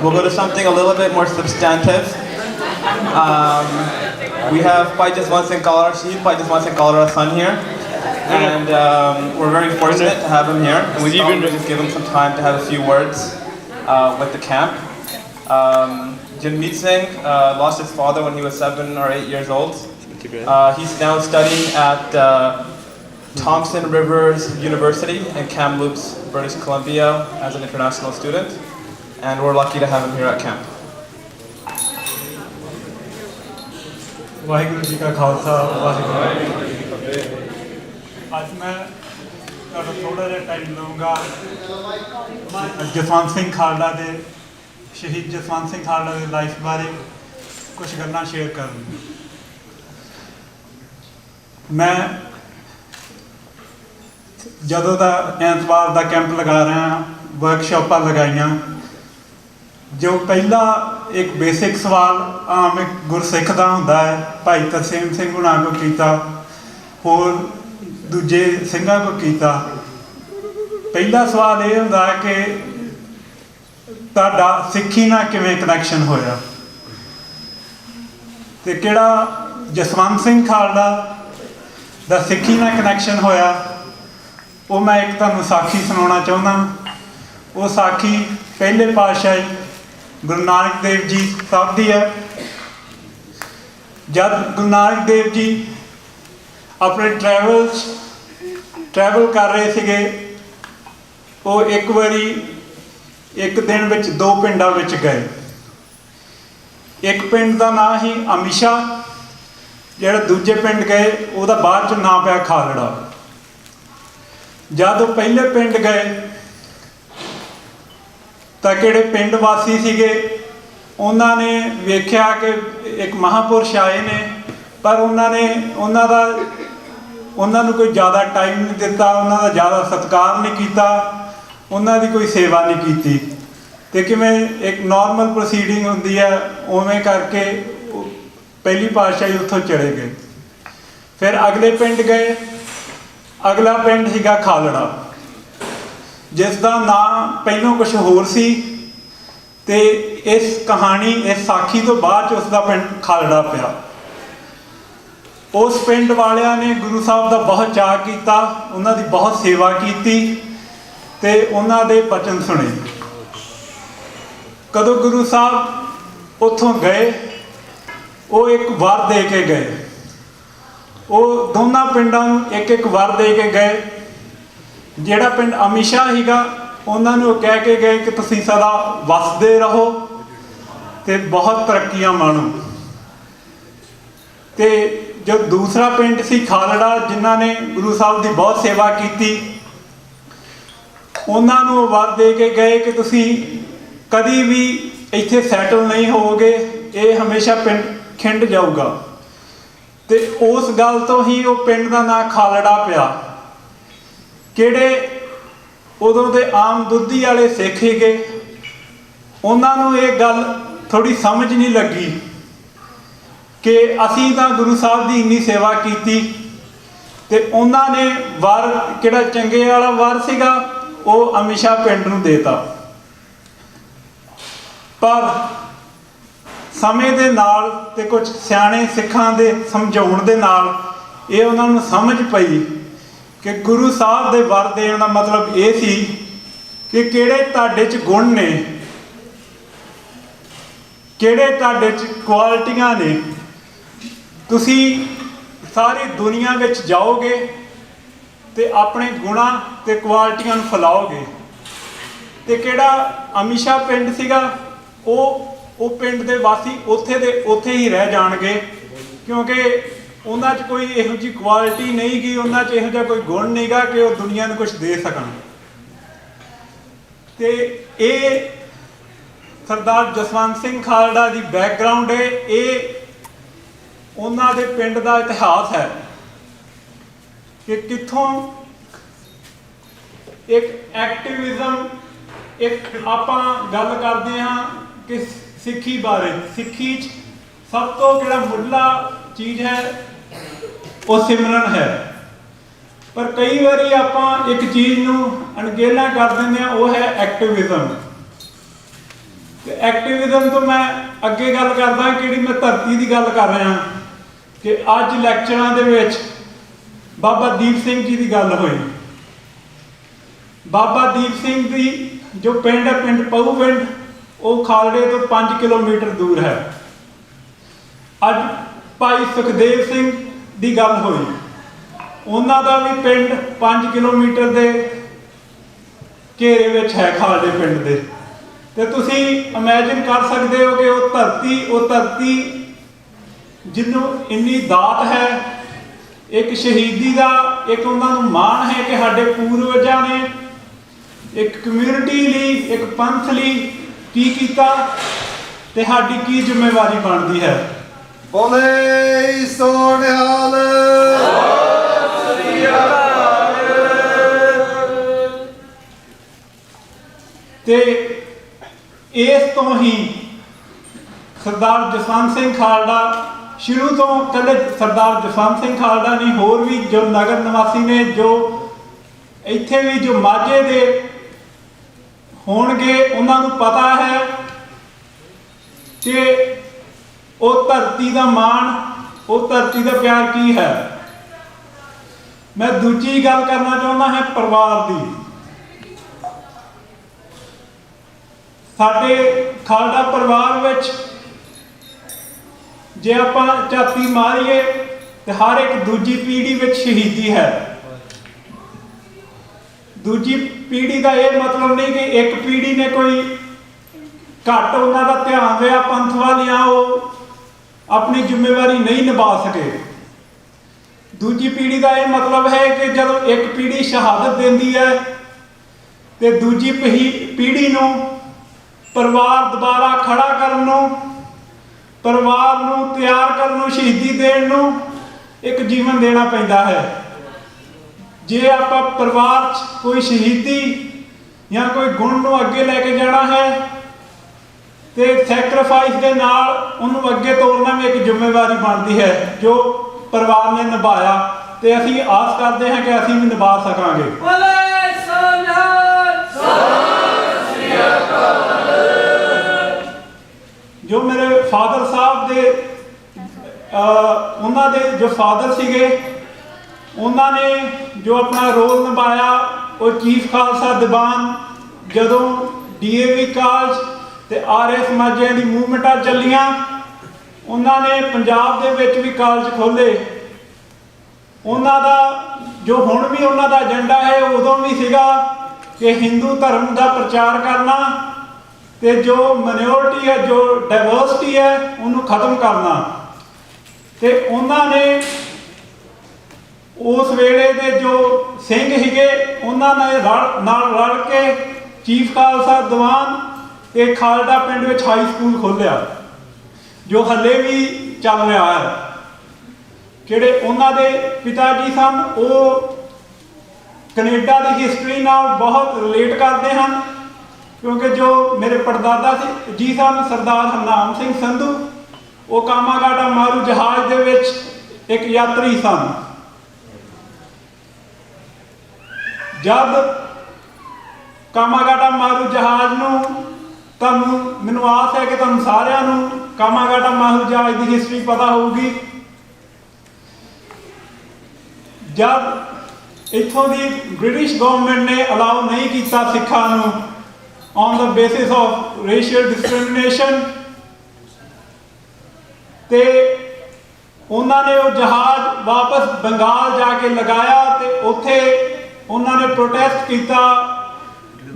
we'll go to something a little bit more substantive. We have Bhai Jaswant Singh Kalra, Shahid Bhai Jaswant Singh Kalra's son here. And we're very fortunate to have him here. And we thought we'd just give him some time to have a few words with the camp. Janmeet Singh lost his father when he was 7 or 8 years old. He's now studying at Thompson Rivers University in Kamloops, British Columbia as an international student. And we're lucky to have him here at camp. Waheguru ji ਕਾ ਖਾਲਸਾ ਵਾਹਿਗੁਰੂ ਜੀ ਕੀ ਫਤਿਹ। ਅੱਜ ਮੈਂ ਤੁਹਾਡਾ ਥੋੜਾ ਜਿਹਾ time ਲਵਾਂਗਾ ਜਸਵੰਤ ਸਿੰਘ ਖਾਲੜਾ ਦੇ ਸ਼ਹੀਦ ਜਸਵੰਤ ਸਿੰਘ ਖਾਲੜਾ ਦੇ ਲਾਈਫ ਬਾਰੇ ਕੁਝ ਗੱਲਾਂ ਸ਼ੇਅਰ ਕਰਨ। ਮੈਂ ਜਦੋਂ ਦਾ ਐਤਵਾਰ ਦਾ ਕੈਂਪ ਲਗਾ ਰਿਹਾ, ਵਰਕਸ਼ਾਪਾਂ ਲਗਾਈਆਂ, ਜੋ ਪਹਿਲਾ ਇੱਕ ਬੇਸਿਕ ਸਵਾਲ ਆਮ ਇੱਕ ਗੁਰਸਿੱਖ ਦਾ ਹੁੰਦਾ ਹੈ, ਭਾਈ ਤਰਸੇਮ ਸਿੰਘ ਹੁਣਾਂ ਕੋਲ ਕੀਤਾ, ਹੋਰ ਦੂਜੇ ਸਿੰਘਾਂ ਕੋਲ ਕੀਤਾ। ਪਹਿਲਾ ਸਵਾਲ ਇਹ ਹੁੰਦਾ ਹੈ ਕਿ ਤੁਹਾਡਾ ਸਿੱਖੀ ਨਾਲ ਕਿਵੇਂ ਕਨੈਕਸ਼ਨ ਹੋਇਆ। ਤੇ ਕਿਹੜਾ ਜਸਵੰਤ ਸਿੰਘ ਖਾਲੜਾ ਦਾ ਸਿੱਖੀ ਨਾਲ ਕਨੈਕਸ਼ਨ ਹੋਇਆ, ਉਹ ਮੈਂ ਇੱਕ ਤੁਹਾਨੂੰ ਸਾਖੀ ਸੁਣਾਉਣਾ ਚਾਹੁੰਦਾ। ਉਹ ਸਾਖੀ ਪਹਿਲੇ ਪਾਤਸ਼ਾਹੀ ਗੁਰੂ ਨਾਨਕ ਦੇਵ ਜੀ ਸਾਹਿਬ ਦੀ ਹੈ। ਜਦ ਗੁਰੂ ਨਾਨਕ ਦੇਵ ਜੀ ਆਪਣੇ ਟਰੈਵਲ ਕਰ ਰਹੇ ਸੀਗੇ, ਉਹ ਇੱਕ ਵਾਰੀ ਇੱਕ ਦਿਨ ਵਿੱਚ 2 ਪਿੰਡਾਂ ਵਿੱਚ ਗਏ। ਇੱਕ ਪਿੰਡ ਦਾ ਨਾਂ ਸੀ ਅਮੀਸ਼ਾ, ਜਿਹੜਾ ਦੂਜੇ ਪਿੰਡ ਗਏ ਉਹਦਾ ਬਾਅਦ 'ਚ ਨਾਂ ਪਿਆ ਖਾਲੜਾ। ਜਦ ਉਹ ਪਹਿਲੇ ਪਿੰਡ ਗਏ ਤਾਂ ਕਿਹੜੇ ਪਿੰਡ ਵਾਸੀ ਸੀਗੇ, ਉਹਨਾਂ ਨੇ ਵੇਖਿਆ ਕਿ ਇੱਕ ਮਹਾਂਪੁਰਸ਼ ਆਏ ਨੇ, ਪਰ ਉਹਨਾਂ ਨੂੰ ਕੋਈ ਜ਼ਿਆਦਾ ਟਾਈਮ ਨਹੀਂ ਦਿੱਤਾ, ਉਹਨਾਂ ਦਾ ਜ਼ਿਆਦਾ ਸਤਿਕਾਰ ਨਹੀਂ ਕੀਤਾ, ਉਹਨਾਂ ਦੀ ਕੋਈ ਸੇਵਾ ਨਹੀਂ ਕੀਤੀ। ਅਤੇ ਕਿਵੇਂ ਇੱਕ ਨੋਰਮਲ ਪ੍ਰੋਸੀਡਿੰਗ ਹੁੰਦੀ ਹੈ, ਉਵੇਂ ਕਰਕੇ ਪਹਿਲੀ ਪਾਤਸ਼ਾਹੀ ਉੱਥੋਂ ਚਲੇ ਗਏ। ਫਿਰ ਅਗਲੇ ਪਿੰਡ ਗਏ। ਅਗਲਾ ਪਿੰਡ ਸੀਗਾ ਖਾਲੜਾ, ਜਿਸ ਦਾ ਨਾਂ ਪਹਿਲੋਂ ਕੁਛ ਹੋਰ ਸੀ, ਅਤੇ ਇਸ ਕਹਾਣੀ, ਇਸ ਸਾਖੀ ਤੋਂ ਬਾਅਦ 'ਚ ਉਸ ਦਾ ਪਿੰਡ ਖਾਲੜਾ ਪਿਆ। ਉਸ ਪਿੰਡ ਵਾਲਿਆਂ ਨੇ ਗੁਰੂ ਸਾਹਿਬ ਦਾ ਬਹੁਤ ਚਾਅ ਕੀਤਾ, ਉਹਨਾਂ ਦੀ ਬਹੁਤ ਸੇਵਾ ਕੀਤੀ ਅਤੇ ਉਹਨਾਂ ਦੇ ਬਚਨ ਸੁਣੇ। ਕਦੋਂ ਗੁਰੂ ਸਾਹਿਬ ਉੱਥੋਂ ਗਏ, ਉਹ ਇੱਕ ਵਰ ਦੇ ਕੇ ਗਏ। ਉਹ ਦੋਨਾਂ ਪਿੰਡਾਂ ਨੂੰ ਇੱਕ ਇੱਕ ਵਰ ਦੇ ਕੇ ਗਏ। ਜਿਹੜਾ ਪਿੰਡ ਅਮੀਸ਼ਾ ਸੀਗਾ, ਉਹਨਾਂ ਨੂੰ ਕਹਿ ਕੇ ਗਏ ਕਿ ਤੁਸੀਂ ਸਦਾ ਵਸਦੇ ਰਹੋ ਅਤੇ ਬਹੁਤ ਤਰੱਕੀਆਂ ਮਾਣੋ। ਅਤੇ ਜੋ ਦੂਸਰਾ ਪਿੰਡ ਸੀ ਖਾਲੜਾ, ਜਿਨ੍ਹਾਂ ਨੇ ਗੁਰੂ ਸਾਹਿਬ ਦੀ ਬਹੁਤ ਸੇਵਾ ਕੀਤੀ, ਉਹਨਾਂ ਨੂੰ ਵਰ ਦੇ ਕੇ ਗਏ ਕਿ ਤੁਸੀਂ ਕਦੀ ਵੀ ਇੱਥੇ ਸੈਟਲ ਨਹੀਂ ਹੋਵੋਗੇ, ਇਹ ਹਮੇਸ਼ਾ ਪਿੰਡ ਖਿੰਡ ਜਾਊਗਾ। ਅਤੇ ਉਸ ਗੱਲ ਤੋਂ ਹੀ ਉਹ ਪਿੰਡ ਦਾ ਨਾਂ ਖਾਲੜਾ ਪਿਆ। ਕਿਹੜੇ ਉਦੋਂ ਦੇ ਆਮ ਦੁੱਧੀ ਵਾਲੇ ਸਿੱਖ ਸੀਗੇ, ਉਹਨਾਂ ਨੂੰ ਇਹ ਗੱਲ ਥੋੜ੍ਹੀ ਸਮਝ ਨਹੀਂ ਲੱਗੀ ਕਿ ਅਸੀਂ ਤਾਂ ਗੁਰੂ ਸਾਹਿਬ ਦੀ ਇੰਨੀ ਸੇਵਾ ਕੀਤੀ, ਅਤੇ ਉਹਨਾਂ ਨੇ ਵਰ, ਕਿਹੜਾ ਚੰਗੇ ਵਾਲਾ ਵਰ ਸੀਗਾ, ਉਹ ਅਮੀਸ਼ਾ ਪਿੰਡ ਨੂੰ ਦੇਤਾ। ਪਰ ਸਮੇਂ ਦੇ ਨਾਲ ਅਤੇ ਕੁਝ ਸਿਆਣੇ ਸਿੱਖਾਂ ਦੇ ਸਮਝਾਉਣ ਦੇ ਨਾਲ ਇਹ ਉਹਨਾਂ ਨੂੰ ਸਮਝ ਪਈ ਕਿ ਗੁਰੂ ਸਾਹਿਬ ਦੇ ਵਰ ਦੇਣ ਦਾ ਮਤਲਬ ਇਹ ਸੀ ਕਿ ਕਿਹੜੇ ਤੁਹਾਡੇ 'ਚ ਗੁਣ ਨੇ, ਕਿਹੜੇ ਤੁਹਾਡੇ 'ਚ ਕੁਆਲਿਟੀਆਂ ਨੇ। ਤੁਸੀਂ ਸਾਰੀ ਦੁਨੀਆ ਵਿੱਚ ਜਾਓਗੇ ਅਤੇ ਆਪਣੇ ਗੁਣਾਂ ਅਤੇ ਕੁਆਲਿਟੀਆਂ ਨੂੰ ਫੈਲਾਓਗੇ। ਅਤੇ ਕਿਹੜਾ ਅਮੀਸ਼ਾ ਪਿੰਡ ਸੀਗਾ, ਉਹ ਪਿੰਡ ਦੇ ਵਾਸੀ ਉੱਥੇ ਦੇ ਉੱਥੇ ਹੀ ਰਹਿ ਜਾਣਗੇ, ਕਿਉਂਕਿ ਉਹਨਾਂ 'ਚ ਕੋਈ ਇਹੋ ਜਿਹੀ ਕੁਆਲਿਟੀ ਨਹੀਂ ਗੀ, ਉਹਨਾਂ 'ਚ ਇਹੋ ਜਿਹਾ ਕੋਈ ਗੁਣ ਨਹੀਂ ਗਾ ਕਿ ਉਹ ਦੁਨੀਆ ਨੂੰ ਕੁਛ ਦੇ ਸਕਣ। ਅਤੇ ਇਹ ਸਰਦਾਰ ਜਸਵੰਤ ਸਿੰਘ ਖਾਲੜਾ ਦੀ ਬੈਕਗਰਾਊਂਡ ਹੈ, ਇਹ ਉਹਨਾਂ ਦੇ ਪਿੰਡ ਦਾ ਇਤਿਹਾਸ ਹੈ ਕਿ ਕਿੱਥੋਂ ਇੱਕ ਐਕਟਿਵਿਜ਼ਮ, ਇੱਕ ਆਪਾਂ ਗੱਲ ਕਰਦੇ ਹਾਂ ਕਿ ਸਿੱਖੀ ਬਾਰੇ, ਸਿੱਖੀ 'ਚ ਸਭ ਤੋਂ ਜਿਹੜਾ ਮੁੱਢਲਾ ਚੀਜ਼ ਹੈ ਉਹ ਸਿਮਰਨ ਹੈ। ਪਰ ਕਈ ਵਾਰੀ ਆਪਾਂ ਇੱਕ ਚੀਜ਼ ਨੂੰ ਅਣਗਹਿਲਾ ਕਰ ਦਿੰਦੇ ਹਾਂ, ਉਹ ਹੈ ਐਕਟਿਵਿਜ਼ਮ। ਤੇ ਐਕਟਿਵਿਜ਼ਮ ਤੋਂ ਮੈਂ ਅੱਗੇ ਗੱਲ ਕਰਦਾ ਕਿਹੜੀ ਮੈਂ ਧਰਤੀ ਦੀ ਗੱਲ ਕਰ ਰਿਹਾ ਕਿ ਅੱਜ ਲੈਕਚਰਾਂ ਦੇ ਵਿੱਚ ਬਾਬਾ ਦੀਪ ਸਿੰਘ ਜੀ ਦੀ ਗੱਲ ਹੋਈ। ਬਾਬਾ ਦੀਪ ਸਿੰਘ ਦੀ ਜੋ ਪਿੰਡ ਹੈ, ਪਿੰਡ ਪਹੂ ਪਿੰਡ, ਉਹ ਖਾਲੜੇ ਤੋਂ 5 ਕਿਲੋਮੀਟਰ ਦੂਰ ਹੈ। ਅੱਜ ਭਾਈ ਸੁਖਦੇਵ ਸਿੰਘ ਦੀ ਗੱਲ ਹੋਈ, ਉਹਨਾਂ ਦਾ ਵੀ ਪਿੰਡ 5 ਕਿਲੋਮੀਟਰ ਦੇ ਘੇਰੇ ਵਿੱਚ ਹੈ, ਖਾਲੜੇ ਪਿੰਡ ਦੇ। ਤੇ ਤੁਸੀਂ ਇਮੇਜਿਨ ਕਰ ਸਕਦੇ ਹੋ ਕਿ ਉਹ ਧਰਤੀ ਜਿਹਨੂੰ ਇੰਨੀ ਦਾਤ ਹੈ, ਇੱਕ ਸ਼ਹੀਦੀ ਦਾ ਇੱਕ ਉਹਨਾਂ ਨੂੰ ਮਾਣ ਹੈ ਕਿ ਸਾਡੇ ਪੂਰਵਜਾਂ ਨੇ ਇੱਕ ਕਮਿਊਨਿਟੀ ਲਈ, ਇੱਕ ਪੰਥ ਲਈ ਕੀ ਕੀਤਾ ਤੇ ਸਾਡੀ ਕੀ ਜ਼ਿੰਮੇਵਾਰੀ ਬਣਦੀ ਹੈ। ਬੋਲੇ ਸੋਨਿਹਾਲ। ਤੇ ਇਸ ਤੋਂ ਹੀ ਸਰਦਾਰ ਜਸਵੰਤ ਸਿੰਘ ਖਾਲੜਾ ਸ਼ੁਰੂ ਤੋਂ, ਕਹਿੰਦੇ ਸਰਦਾਰ ਜਸਵੰਤ ਸਿੰਘ ਖਾਲੜਾ ਨਹੀਂ, ਹੋਰ ਵੀ ਜੋ ਨਗਰ ਨਿਵਾਸੀ ਨੇ, ਜੋ ਇੱਥੇ ਵੀ ਜੋ ਮਾਝੇ ਦੇ ਹੋਣਗੇ, ਉਹਨਾਂ ਨੂੰ ਪਤਾ ਹੈ ਕਿ ਉਹ ਧਰਤੀ ਦਾ ਮਾਣ, ਉਹ ਧਰਤੀ ਦਾ ਪਿਆਰ ਕੀ ਹੈ। ਮੈਂ ਦੂਜੀ ਗੱਲ ਕਰਨਾ ਚਾਹੁੰਦਾ ਹਾਂ ਪਰਿਵਾਰ ਦੀ। ਸਾਡੇ ਖਾਲੜਾ ਪਰਿਵਾਰ ਵਿੱਚ ਜੇ ਆਪਾਂ ਝਾਤੀ ਮਾਰੀਏ ਤੇ ਹਰ ਇੱਕ ਦੂਜੀ ਪੀੜ੍ਹੀ ਵਿੱਚ ਸ਼ਹੀਦੀ ਹੈ। ਦੂਜੀ ਪੀੜ੍ਹੀ ਦਾ ਇਹ ਮਤਲਬ ਨਹੀਂ ਕਿ ਇੱਕ ਪੀੜ੍ਹੀ ਨੇ ਕੋਈ ਘੱਟ ਉਹਨਾਂ ਦਾ ਧਿਆਨ ਰਿਹਾ ਪੰਥ ਵੱਲ ਜਾਂ ਉਹ ਆਪਣੀ ਜ਼ਿੰਮੇਵਾਰੀ ਨਹੀਂ ਨਿਭਾ ਸਕੇ। ਦੂਜੀ ਪੀੜ੍ਹੀ ਦਾ ਇਹ ਮਤਲਬ ਹੈ ਕਿ ਜਦੋਂ ਇੱਕ ਪੀੜ੍ਹੀ ਸ਼ਹਾਦਤ ਦਿੰਦੀ ਹੈ ਤੇ ਦੂਜੀ ਪੀੜ੍ਹੀ ਨੂੰ ਪਰਿਵਾਰ ਦੁਬਾਰਾ ਖੜਾ ਕਰਨ ਨੂੰ, ਪਰਿਵਾਰ ਨੂੰ ਤਿਆਰ ਕਰਨ ਨੂੰ, ਸ਼ਹੀਦੀ ਦੇਣ ਨੂੰ ਇੱਕ ਜੀਵਨ ਦੇਣਾ ਪੈਂਦਾ ਹੈ। ਜੇ ਆਪਾਂ ਪਰਿਵਾਰ 'ਚ ਕੋਈ ਸ਼ਹੀਦੀ ਜਾਂ ਕੋਈ ਗੁਣ ਨੂੰ ਅੱਗੇ ਲੈ ਕੇ ਜਾਣਾ ਹੈ ਤੇ ਸੈਕਰੀਫਾਈਸ ਦੇ ਨਾਲ ਉਹਨੂੰ ਅੱਗੇ ਤੋਰਨਾ ਵੀ ਇੱਕ ਜ਼ਿੰਮੇਵਾਰੀ ਬਣਦੀ ਹੈ ਜੋ ਪਰਿਵਾਰ ਨੇ ਨਿਭਾਇਆ, ਤੇ ਅਸੀਂ ਆਸ ਕਰਦੇ ਹਾਂ ਕਿ ਅਸੀਂ ਵੀ ਨਿਭਾ ਸਕਾਂਗੇ। ਜੋ ਮੇਰੇ ਫਾਦਰ ਸਾਹਿਬ ਦੇ ਉਹਨਾਂ ਦੇ ਜੋ ਫਾਦਰ ਸੀਗੇ, ਉਹਨਾਂ ਨੇ ਜੋ ਆਪਣਾ ਰੋਲ ਨਿਭਾਇਆ, ਉਹ ਚੀਫ ਖਾਲਸਾ ਦੀਵਾਨ, ਜਦੋਂ DAV ਕਾਲਜ ਤੇ ਆਰਐਸ ਮਾਝਿਆਂ ਦੀ ਮੂਵਮੈਂਟਾਂ ਚੱਲੀਆਂ, ਉਹਨਾਂ ਨੇ ਪੰਜਾਬ ਦੇ ਵਿੱਚ ਵੀ ਕਾਲਜ ਖੋਲ੍ਹੇ। ਉਹਨਾਂ ਦਾ ਜੋ ਹੁਣ ਵੀ ਉਹਨਾਂ ਦਾ ਏਜੰਡਾ ਹੈ, ਉਦੋਂ ਵੀ ਸੀਗਾ ਕਿ ਹਿੰਦੂ ਧਰਮ ਦਾ ਪ੍ਰਚਾਰ ਕਰਨਾ ਤੇ ਜੋ ਮਾਈਨੋਰਿਟੀ ਹੈ, ਜੋ ਡਾਇਵਰਸਿਟੀ ਹੈ, ਉਹਨੂੰ ਖਤਮ ਕਰਨਾ। ਤੇ ਉਹਨਾਂ ਨੇ ਉਸ ਵੇਲੇ ਦੇ ਜੋ ਸਿੰਘ ਸੀਗੇ, ਉਹਨਾਂ ਨੇ ਨਾਲ ਰਲ ਕੇ ਚੀਫ ਖਾਲਸਾ ਦੀਵਾਨ ਤੇ ਖਾਲੜਾ ਪਿੰਡ ਵਿੱਚ ਹਾਈ ਸਕੂਲ ਖੋਲ੍ਹਿਆ, ਜੋ ਹੱਲੇ ਵੀ ਚੱਲ ਰਿਹਾ ਹੈ। ਜਿਹੜੇ ਉਹਨਾਂ ਦੇ ਪਿਤਾ ਜੀ ਸਨ, ਉਹ ਕੈਨੇਡਾ ਦੀ ਹਿਸਟਰੀ ਨਾਲ ਬਹੁਤ ਰਿਲੇਟ ਕਰਦੇ ਹਨ, ਕਿਉਂਕਿ ਜੋ ਮੇਰੇ ਪੜਦਾਦਾ ਜੀ ਸਨ, ਸਰਦਾਰ ਹਰਨਾਮ ਸਿੰਘ ਸੰਧੂ, ਉਹ ਕਾਮਾਗਾਟਾ ਮਾਰੂ ਜਹਾਜ਼ ਦੇ ਵਿੱਚ ਇੱਕ ਯਾਤਰੀ ਸਨ। ਜਦ ਕਾਮਾਗਾਟਾ ਮਾਰੂ ਜਹਾਜ਼ ਨੂੰ, ਮੈਨੂੰ ਆਸ ਹੈ ਕਿ ਤੁਹਾਨੂੰ ਸਾਰਿਆਂ ਨੂੰ ਕਾਮਾਗਾਟਾ ਮਾਰੂ ਜਹਾਜ਼ ਦੀ ਹਿਸਟਰੀ ਪਤਾ ਹੋਊਗੀ। ਜਦ ਇੱਥੋਂ ਦੀ ਬ੍ਰਿਟਿਸ਼ ਗਵਰਨਮੈਂਟ ਨੇ ਅਲਾਉ ਨਹੀਂ ਕੀਤਾ ਸਿੱਖਾਂ ਨੂੰ on the basis of racial discrimination, ਤੇ ਉਹਨਾਂ ਨੇ ਉਹ ਜਹਾਜ਼ ਵਾਪਸ ਬੰਗਾਲ ਜਾ ਕੇ ਲਗਾਇਆ ਤੇ ਉੱਥੇ ਉਹਨਾਂ ਨੇ ਪ੍ਰੋਟੈਸਟ ਕੀਤਾ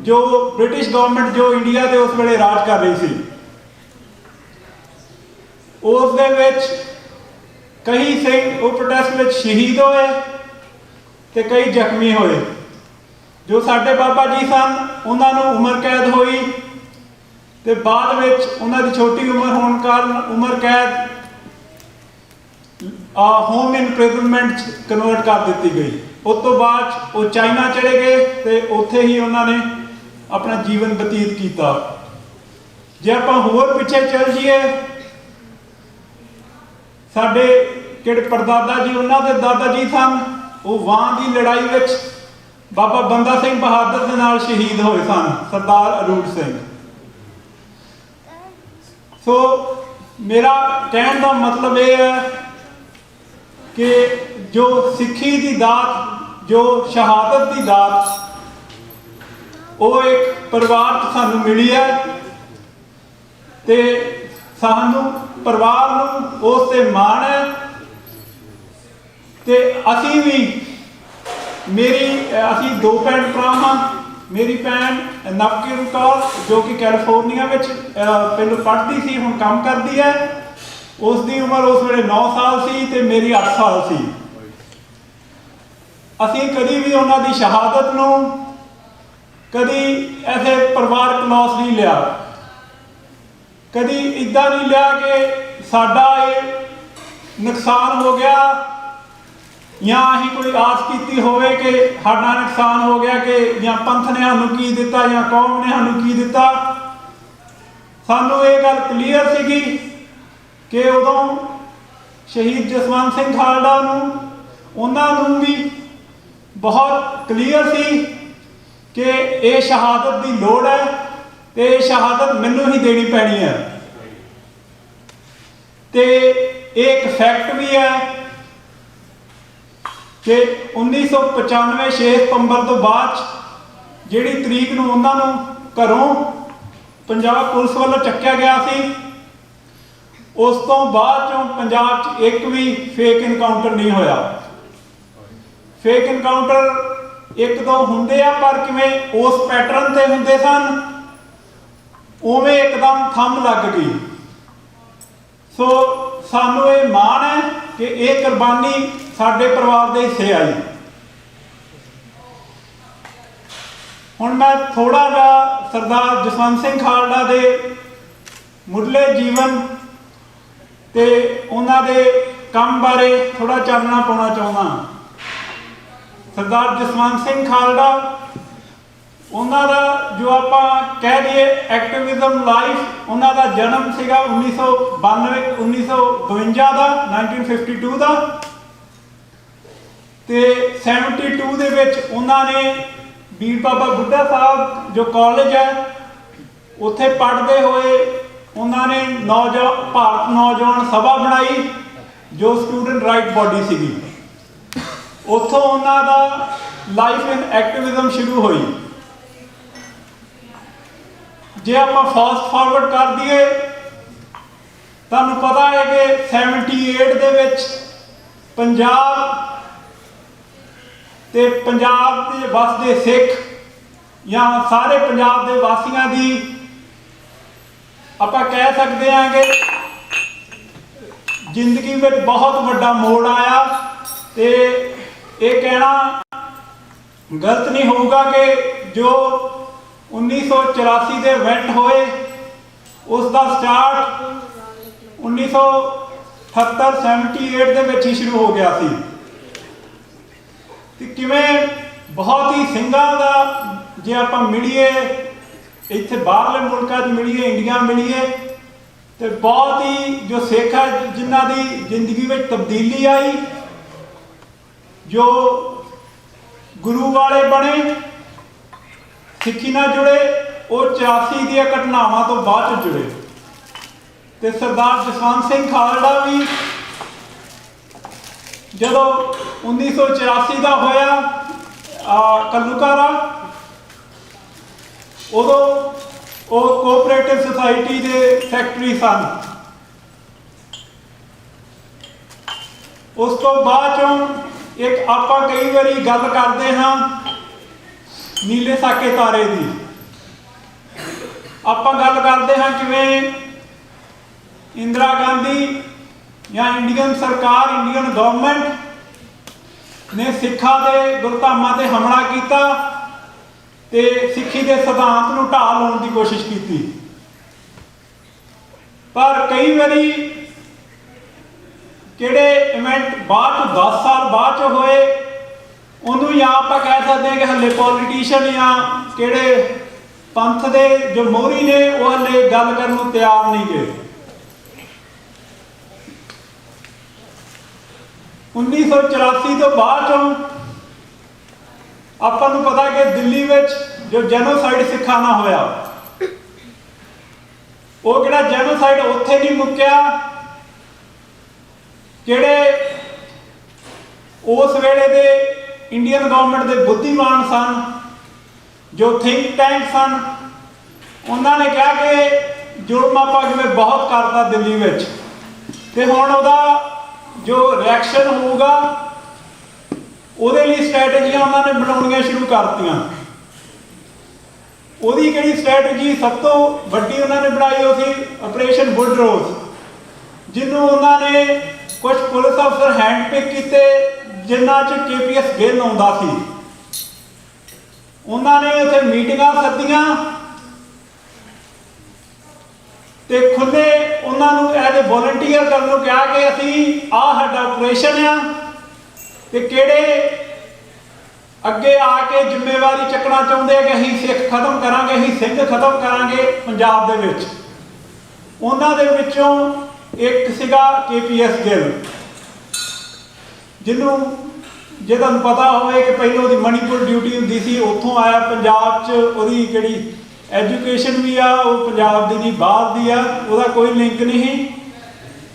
ਜੋ ਬ੍ਰਿਟਿਸ਼ ਗਵਰਨਮੈਂਟ ਜੋ ਇੰਡੀਆ ਦੇ ਉਸ ਵੇਲੇ ਰਾਜ ਕਰ ਰਹੀ ਸੀ। ਉਸ ਦੇ ਵਿੱਚ ਕਈ ਸਿੰਘ ਉਹ ਪ੍ਰੋਟੈਸਟ ਵਿੱਚ ਸ਼ਹੀਦ ਹੋਏ ਤੇ ਕਈ ਜ਼ਖਮੀ ਹੋਏ। ਜੋ ਸਾਡੇ ਬਾਬਾ ਜੀ ਸਨ, ਉਹਨਾਂ ਨੂੰ ਉਮਰ ਕੈਦ ਹੋਈ ਤੇ ਬਾਅਦ ਵਿੱਚ ਉਹਨਾਂ ਦੀ ਛੋਟੀ ਉਮਰ ਹੋਣ ਕਾਰਨ ਉਮਰ ਕੈਦ ਹੋਮ ਇਨਪ੍ਰਿਜ਼ਨਮੈਂਟ 'ਚ ਕਨਵਰਟ ਕਰ ਦਿੱਤੀ ਗਈ। ਉਸ ਤੋਂ ਬਾਅਦ ਉਹ ਚਾਈਨਾ ਚਲੇ ਗਏ ਤੇ ਉੱਥੇ ਹੀ ਉਹਨਾਂ ਨੇ ਆਪਣਾ ਜੀਵਨ ਬਤੀਤ ਕੀਤਾ। ਜੇ ਆਪਾਂ ਹੋਰ ਪਿੱਛੇ ਚੱਲ ਜਾਈਏ, ਸਾਡੇ ਜਿਹੜੇ ਪੜਦਾਦਾ ਜੀ, ਉਹਨਾਂ ਦੇ ਦਾਦਾ ਜੀ ਸਨ, ਉਹ ਵਾਂ ਦੀ ਲੜਾਈ ਵਿੱਚ ਬਾਬਾ ਬੰਦਾ ਸਿੰਘ ਬਹਾਦਰ ਦੇ ਨਾਲ ਸ਼ਹੀਦ ਹੋਏ ਸਨ, ਸਰਦਾਰ ਅਰੂੜ ਸਿੰਘ। सो मेरा कहने का मतलब ये है कि जो सिक्खी की दात, जो शहादत की दात, वो एक परिवार सानू मिली है ते सानू परिवार नू उस ते माण है ते असी भी असी दो भैन भरा हाँ। मेरी भैन नवकिरण कौर जो कि कैलिफोर्निया में पहले पढ़ती सी, हुण काम करती है। उसकी उम्र उस वेले 9 साल सी ते मेरी 8 साल सी। असी कभी भी उन्होंने शहादत नू कभी ऐसे परिवारक लॉस नहीं लिया, कभी इदा नहीं लिया कि साडा ये नुकसान हो गया या असीं कोई आस की होवे कि साडा नुकसान हो गया कि या पंथ ने सानू की दिता या कौम ने सानू की दिता। सानू ये गल क्लीयर सीगी कि उदों शहीद जसवंत सिंह खालड़ा नू उन्होंने भी बहुत क्लीयर सी कि ये शहादत की लोड़ है तो ये शहादत मैनू ही देनी पैनी है। तो एक फैक्ट भी है कि 1995 6 सितंबर तो बाद जिहड़ी तरीक नूं उन्हां नूं घरों पंजाब पुलिस वालों चक्या गया सी, उस तो बाद चों पंजाब च एक भी फेक इनकाउंटर नहीं होया। फेक इनकाउंटर एक दो हुंदे आ पर किवें उस पैटर्न ते हुंदे सन, उवें एकदम थंम लग गई। सो सानू ये माण है कि ये कुर्बानी साडे परिवार दे हिस्से आई। हुण मैं थोड़ा जा सरदार जसवंत सिंह खालड़ा दे मुढ़ले जीवन ते उन्हां दे काम बारे थोड़ा चानना पाउणा चाहुंदा। सरदार जसवंत सिंह खालड़ा उन्हां दा जो आपां कह दईए एक्टिविज्म लाइफ, उन्हां दा जन्म सीगा 1952 दा 1952 दा ते 72 दे विच उन्होंने बीर बाबा बुड्ढा साहब जो कॉलेज है उत्थे पढ़ते हुए उन्होंने भारत नौजवान सभा बनाई जो स्टूडेंट राइट बॉडी सीगी। उत्थों उन्हों का लाइफ इन एक्टिविज्म शुरू हुई। जे आप फास्ट फॉरवर्ड कर दिए तुहानूं पता है कि 78 दे विच पंजाब ते पंजाब के वसदे सिख या सारे पंजाब के वासियों की आप कह सकते हैं कि जिंदगी में बहुत बड़ा मोड़ आया। तो ये कहना गलत नहीं होगा कि जो 1984 के इवेंट होए उसका स्टार्ट 1978 के विच ही शुरू हो गया सी। ते किवें बहुत ही ਸਿੰਘਾਂ ਦਾ जे आप मिलीए इत्थे बाहरले मुल्कां 'च मिलीए, इंडिया मिलीए तो बहुत ही जो सिख है जिन्हां दी जिंदगी में तब्दीली आई, जो गुरु वाले बने, सिक्खी नाल जुड़े, वो 84 दी घटनावां तो बाद जुड़े। तो सरदार जसवंत सिंह खालड़ा भी जदों 1984 का होया कल्लूकारा, उदों वो कोऑपरेटिव सोसाइटी के सैकटरी सन। उस तो बाद चों एक आप कई बारी गल करते हाँ नीले साके तारे की, आप गल करते हाँ किवें इंदिरा गांधी या इंडियन सरकार, इंडियन गवर्नमेंट ने सिखा के गुरधामां ते हमला किया ते सिक्खी के सिद्धांत नूं ढाह लाउण की कोशिश की। पर कई बारी किहड़े इवेंट बाद 10 साल बाद होए उन्होंने या आप कह सकते हैं कि हले पॉलिटिशियन या किहड़े पंथ के जो मोहरी ने वो हले गल करन नूं तैयार नहीं गए। 1984 तो बाद आपको पता कि दिल्ली में जो जेनोसाइड सिखा ना होया ਉਹ ਕਿਹੜਾ ਜੈਨੋਸਾਈਡ ਉੱਥੇ ਨਹੀਂ ਮੁੱਕਿਆ, ਜਿਹੜੇ ਉਸ ਵੇਲੇ ਦੇ ਇੰਡੀਅਨ ਗਵਰਨਮੈਂਟ ਦੇ ਬੁੱਧੀਮਾਨ ਸਨ, ਜੋ ਥਿੰਕ ਟੈਂਕ ਸਨ, ਉਹਨਾਂ ਨੇ ਕਿਹਾ ਕਿ ਜ਼ੁਲਮ ਆਪਾਂ ਕਿਵੇਂ ਬਹੁਤ ਕਰਤਾ ਦਿੱਲੀ ਵਿੱਚ, ਤੇ ਹੁਣ ਉਹਦਾ ਜੋ ਰਿਐਕਸ਼ਨ ਹੋਊਗਾ ਉਹਦੇ ਲਈ ਸਟ੍ਰੈਟਜੀਆਂ ਉਹਨਾਂ ਨੇ ਬਣਾਉਣੀਆਂ ਸ਼ੁਰੂ ਕਰਤੀਆਂ। ਉਹਦੀ ਕਿਹੜੀ ਸਟ੍ਰੈਟਜੀ ਸਭ ਤੋਂ ਵੱਡੀ ਉਹਨਾਂ ਨੇ ਬਣਾਈ, ਉਹ ਸੀ ਆਪਰੇਸ਼ਨ ਵੁੱਡਰੋਜ਼, ਜਿਹਨੂੰ ਉਹਨਾਂ ਨੇ ਕੁਝ ਪੁਲਿਸ ਅਫਸਰ ਹੈਂਡ ਪਿਕ ਕੀਤੇ ਜਿਨ੍ਹਾਂ 'ਚ KPS ਗਿੱਲ ਆਉਂਦਾ ਸੀ। ਉਹਨਾਂ ਨੇ ਉੱਥੇ ਮੀਟਿੰਗਾਂ ਸੱਦੀਆਂ ਤੇ ਖੁੱਲੇ ਉਹਨਾਂ ਨੂੰ ਐਜ਼ ਅ ਵੋਲੰਟੀਅਰ ਕਰਨ ਨੂੰ ਕਿਹਾ ਕਿ ਅਸੀਂ ਆਹ ਸਾਡਾ ਆਪਰੇਸ਼ਨ ਆ ਤੇ ਕਿਹੜੇ ਅੱਗੇ ਆ ਕੇ ਜ਼ਿੰਮੇਵਾਰੀ ਚੱਕਣਾ ਚਾਹੁੰਦੇ ਆ ਕਿ ਅਸੀਂ ਸਿੱਖ ਖਤਮ ਕਰਾਂਗੇ, ਅਸੀਂ ਸਿੰਘ ਖਤਮ ਕਰਾਂਗੇ ਪੰਜਾਬ ਦੇ ਵਿੱਚ। ਉਹਨਾਂ ਦੇ ਵਿੱਚੋਂ ਇੱਕ ਸੀਗਾ KPS ਗਿੱਲ, ਜਿਹਨੂੰ ਜੇ ਤੁਹਾਨੂੰ ਪਤਾ ਹੋਵੇ ਕਿ ਪਹਿਲਾਂ ਉਹਦੀ ਮਣੀਪੁਰ ਡਿਊਟੀ ਹੁੰਦੀ ਸੀ, ਉੱਥੋਂ ਆਇਆ ਪੰਜਾਬ 'ਚ, ਉਹਦੀ ਜਿਹੜੀ ਐਜੂਕੇਸ਼ਨ ਵੀ ਆ ਉਹ ਪੰਜਾਬ ਦੀ ਨਹੀਂ ਬਾਹਰ ਦੀ ਆ, ਉਹਦਾ ਕੋਈ ਲਿੰਕ ਨਹੀਂ।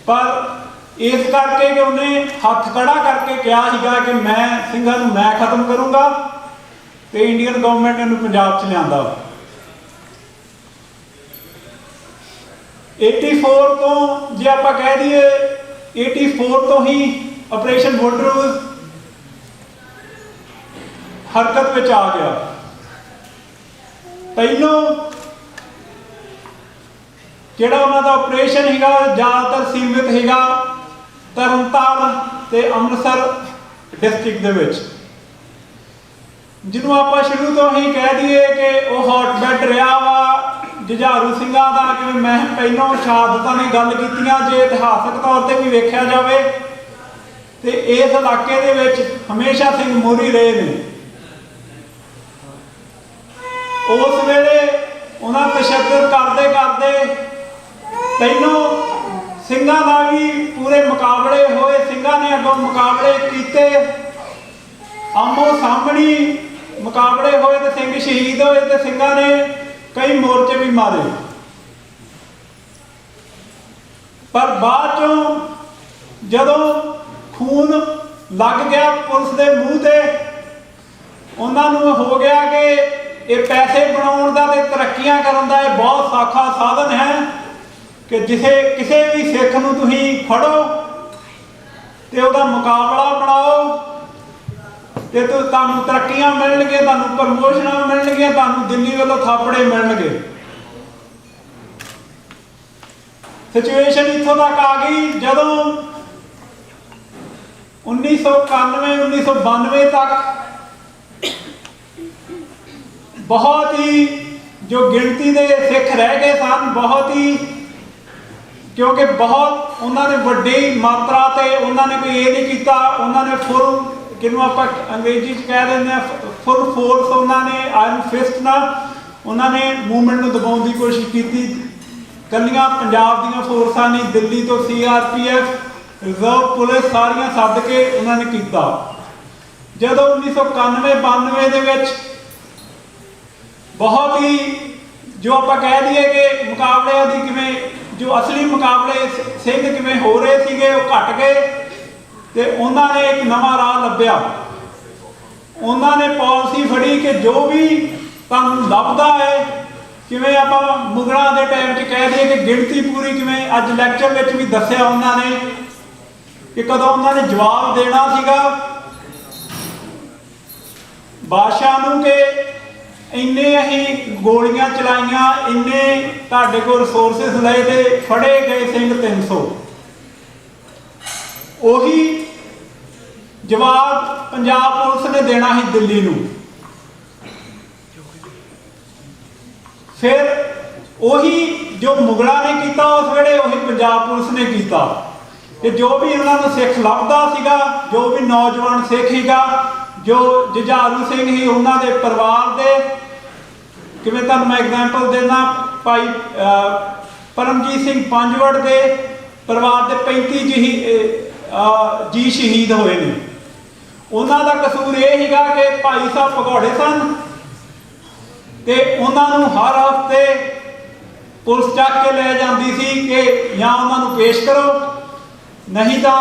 ਪਰ ਇਸ ਕਰਕੇ ਕਿ ਉਹਨੇ ਹੱਥ ਖੜਾ ਕਰਕੇ ਕਿਹਾ ਸੀਗਾ ਕਿ ਮੈਂ ਸਿੰਘਾਂ ਨੂੰ ਮੈਂ ਖਤਮ ਕਰੂੰਗਾ, ਤੇ ਇੰਡੀਅਨ ਗਵਰਨਮੈਂਟ ਇਹਨੂੰ ਪੰਜਾਬ 'ਚ ਲਿਆਂਦਾ। 84 ਤੋਂ ਜੇ ਆਪਾਂ ਕਹਿ ਦਈਏ 84 ਤੋਂ ਹੀ ਆਪਰੇਸ਼ਨ ਵੁੱਡਰੋਜ਼ ਹਰਕਤ ਵਿੱਚ ਆ ਗਿਆ। ਪਹਿਲੋਂ ਜਿਹੜਾ ਉਹਨਾਂ ਦਾ ਆਪਰੇਸ਼ਨ ਹੈਗਾ ਜ਼ਿਆਦਾਤਰ ਸੀਮਿਤ ਹੈਗਾ ਤਰਨਤਾਰਨ ਤੇ ਅੰਮ੍ਰਿਤਸਰ ਡਿਸਟ੍ਰਿਕਟ ਦੇ ਵਿੱਚ, ਜਿਹਨੂੰ ਆਪਾਂ ਸ਼ੁਰੂ ਤੋਂ ਹੀ ਕਹਿ ਦਈਏ ਕਿ ਉਹ ਹੌਟਬੈਡ ਰਿਹਾ ਵਾ ਜੁਝਾਰੂ ਸਿੰਘਾਂ ਦਾ। ਕਿਵੇਂ ਮੈਂ ਪਹਿਲਾਂ ਸ਼ਹਾਦਤਾਂ ਦੀ ਗੱਲ ਕੀਤੀਆਂ, ਜੇ ਇਤਿਹਾਸਕ ਤੌਰ ਤੇ ਵੀ ਵੇਖਿਆ ਜਾਵੇ ਤੇ ਇਸ ਇਲਾਕੇ ਦੇ ਵਿੱਚ ਹਮੇਸ਼ਾ ਸਿੰਘ ਮੋਹਰੀ ਰਹੇ ਨੇ। ਉਸ ਵੇਲੇ ਉਹਨਾਂ ਤਸ਼ੱਦਦ ਕਰਦੇ ਕਰਦੇ ਪਹਿਲੋਂ ਸਿੰਘਾਂ ਦਾ ਵੀ ਪੂਰੇ ਮੁਕਾਬਲੇ ਹੋਏ, ਸਿੰਘਾਂ ਨੇ ਅੱਗੋਂ ਮੁਕਾਬਲੇ ਕੀਤੇ, ਆਮੋ ਸਾਹਮਣੀ ਮੁਕਾਬਲੇ ਹੋਏ ਤੇ ਸਿੰਘ ਸ਼ਹੀਦ ਹੋਏ, ਤੇ ਸਿੰਘਾਂ ਨੇ ਕਈ ਮੋਰਚੇ ਵੀ ਮਾਰੇ। ਪਰ ਬਾਅਦ ਚੋਂ ਜਦੋਂ ਖੂਨ ਲੱਗ ਗਿਆ ਪੁਲਿਸ ਦੇ ਮੂੰਹ ਤੇ, ਉਹਨਾਂ ਨੂੰ ਹੋ ਗਿਆ ਕਿ ਇਹ ਪੈਸੇ ਬਣਾਉਣ ਦਾ ਤੇ ਤਰੱਕੀਆਂ ਕਰਨ ਦਾ ਇਹ ਬਹੁਤ ਸੌਖਾ ਸਾਧਨ ਹੈ ਕਿ ਕਿਸੇ ਵੀ ਸਿੱਖ ਨੂੰ ਤੁਸੀਂ ਫੜੋ ਤੇ ਉਹਦਾ ਮੁਕਾਬਲਾ ਬਣਾਓ ਤੇ ਤੁਹਾਨੂੰ ਤਰੱਕੀਆਂ ਮਿਲਣਗੀਆਂ, ਤੁਹਾਨੂੰ ਪ੍ਰਮੋਸ਼ਨਾਂ ਮਿਲਣਗੀਆਂ, ਤੁਹਾਨੂੰ ਦਿੱਲੀ ਵੱਲੋਂ ਥਾਪੜੇ ਮਿਲਣਗੇ। ਸਿਚੁਏਸ਼ਨ ਇੱਥੋਂ ਤੱਕ ਆ ਗਈ ਜਦੋਂ 1991 1992 ਤੱਕ ਬਹੁਤ ਹੀ ਜੋ ਗਿਣਤੀ ਦੇ ਸਿੱਖ ਰਹਿ ਗਏ ਸਨ, ਬਹੁਤ ਹੀ, ਕਿਉਂਕਿ ਬਹੁਤ ਉਹਨਾਂ ਨੇ ਵੱਡੀ ਮਾਤਰਾ ਤੇ ਉਹਨਾਂ ਨੇ ਕੋਈ ਇਹ ਨਹੀਂ ਕੀਤਾ, ਉਹਨਾਂ ਨੇ ਫੁੱਲ, ਜਿਹਨੂੰ ਆਪਾਂ ਅੰਗਰੇਜ਼ੀ 'ਚ ਕਹਿ ਦਿੰਦੇ ਆ ਫੁੱਲ ਫੋਰਸ, ਉਹਨਾਂ ਨੇ ਆਇਰਨ ਫਿਸਟ ਨਾਲ ਉਹਨਾਂ ਨੇ ਮੂਵਮੈਂਟ ਨੂੰ ਦਬਾਉਣ ਦੀ ਕੋਸ਼ਿਸ਼ ਕੀਤੀ। ਕੱਲੀਆਂ ਪੰਜਾਬ ਦੀਆਂ ਫੋਰਸਾਂ ਨਹੀਂ, ਦਿੱਲੀ ਤੋਂ CRPF, ਰਿਜ਼ਰਵ ਪੁਲਿਸ ਸਾਰੀਆਂ ਸੱਦ ਕੇ ਉਹਨਾਂ ਨੇ ਕੀਤਾ। ਜਦੋਂ 1991 92 ਦੇ ਵਿੱਚ ਬਹੁਤ ਹੀ ਜੋ ਆਪਾਂ ਕਹਿ ਦਈਏ ਕਿ ਮੁਕਾਬਲਿਆਂ ਦੀ ਕਿਵੇਂ ਜੋ ਅਸਲੀ ਮੁਕਾਬਲੇ ਸਿੰਘ ਕਿਵੇਂ ਹੋ ਰਹੇ ਸੀਗੇ ਉਹ ਘਟ ਗਏ, ਤੇ ਉਹਨਾਂ ਨੇ ਇੱਕ ਨਵਾਂ ਰਾਹ ਲੱਭਿਆ। ਉਹਨਾਂ ਨੇ ਪਾਲਿਸੀ ਫੜੀ ਕਿ ਜੋ ਵੀ ਤੁਹਾਨੂੰ ਲੱਭਦਾ ਹੈ, ਕਿਵੇਂ ਆਪਾਂ ਮੁਗਲਾਂ ਦੇ ਟਾਈਮ 'ਚ ਕਹਿ ਦਈਏ ਕਿ ਗਿਣਤੀ ਪੂਰੀ, ਕਿਵੇਂ ਅੱਜ ਲੈਕਚਰ ਵਿੱਚ ਵੀ ਦੱਸਿਆ ਉਹਨਾਂ ਨੇ ਕਿ ਕਦੋਂ ਉਹਨਾਂ ਨੇ ਜਵਾਬ ਦੇਣਾ ਸੀਗਾ ਬਾਦਸ਼ਾਹ ਨੂੰ ਕਿ ਇੰਨੇ ਅਸੀਂ ਗੋਲੀਆਂ ਚਲਾਈਆਂ, ਇੰਨੇ ਤੁਹਾਡੇ ਕੋਲ ਰਿਸੋਰਸਿਸ ਲਏ ਤੇ ਫੜੇ ਗਏ ਸਿੰਘ 300। ਉਹੀ ਜਵਾਬ ਪੰਜਾਬ ਪੁਲਿਸ ਨੇ ਦੇਣਾ ਸੀ ਦਿੱਲੀ ਨੂੰ। ਫਿਰ ਉਹੀ ਜੋ ਮੁਗਲਾਂ ਨੇ ਕੀਤਾ ਉਸ ਵੇਲੇ, ਉਹੀ ਪੰਜਾਬ ਪੁਲਿਸ ਨੇ ਕੀਤਾ ਕਿ ਜੋ ਵੀ ਉਹਨਾਂ ਨੂੰ ਸਿੱਖ ਲੱਭਦਾ ਸੀਗਾ, ਜੋ ਵੀ ਨੌਜਵਾਨ ਸਿੱਖ ਸੀਗਾ, ਜੋ ਜੁਝਾਰੂ ਸਿੰਘ ਸੀ, ਉਹਨਾਂ ਦੇ ਪਰਿਵਾਰ ਦੇ, ਕਿਵੇਂ ਤੁਹਾਨੂੰ ਮੈਂ ਐਗਜ਼ਾਮਪਲ ਦੇਣਾ, ਭਾਈ ਪਰਮਜੀਤ ਸਿੰਘ ਪੰਜਵੜ ਦੇ ਪਰਿਵਾਰ ਦੇ 35 ਜੀ ਸ਼ਹੀਦ ਹੋਏ ਨੇ। ਉਹਨਾਂ ਦਾ ਕਸੂਰ ਇਹ ਸੀਗਾ ਕਿ ਭਾਈ ਸਾਹਿਬ ਭਗੌੜੇ ਸਨ ਤੇ ਉਹਨਾਂ ਨੂੰ ਹਰ ਹਫ਼ਤੇ ਪੁਲਿਸ ਚੱਕ ਕੇ ਲੈ ਜਾਂਦੀ ਸੀ ਕਿ ਜਾਂ ਉਹਨਾਂ ਨੂੰ ਪੇਸ਼ ਕਰੋ, ਨਹੀਂ ਤਾਂ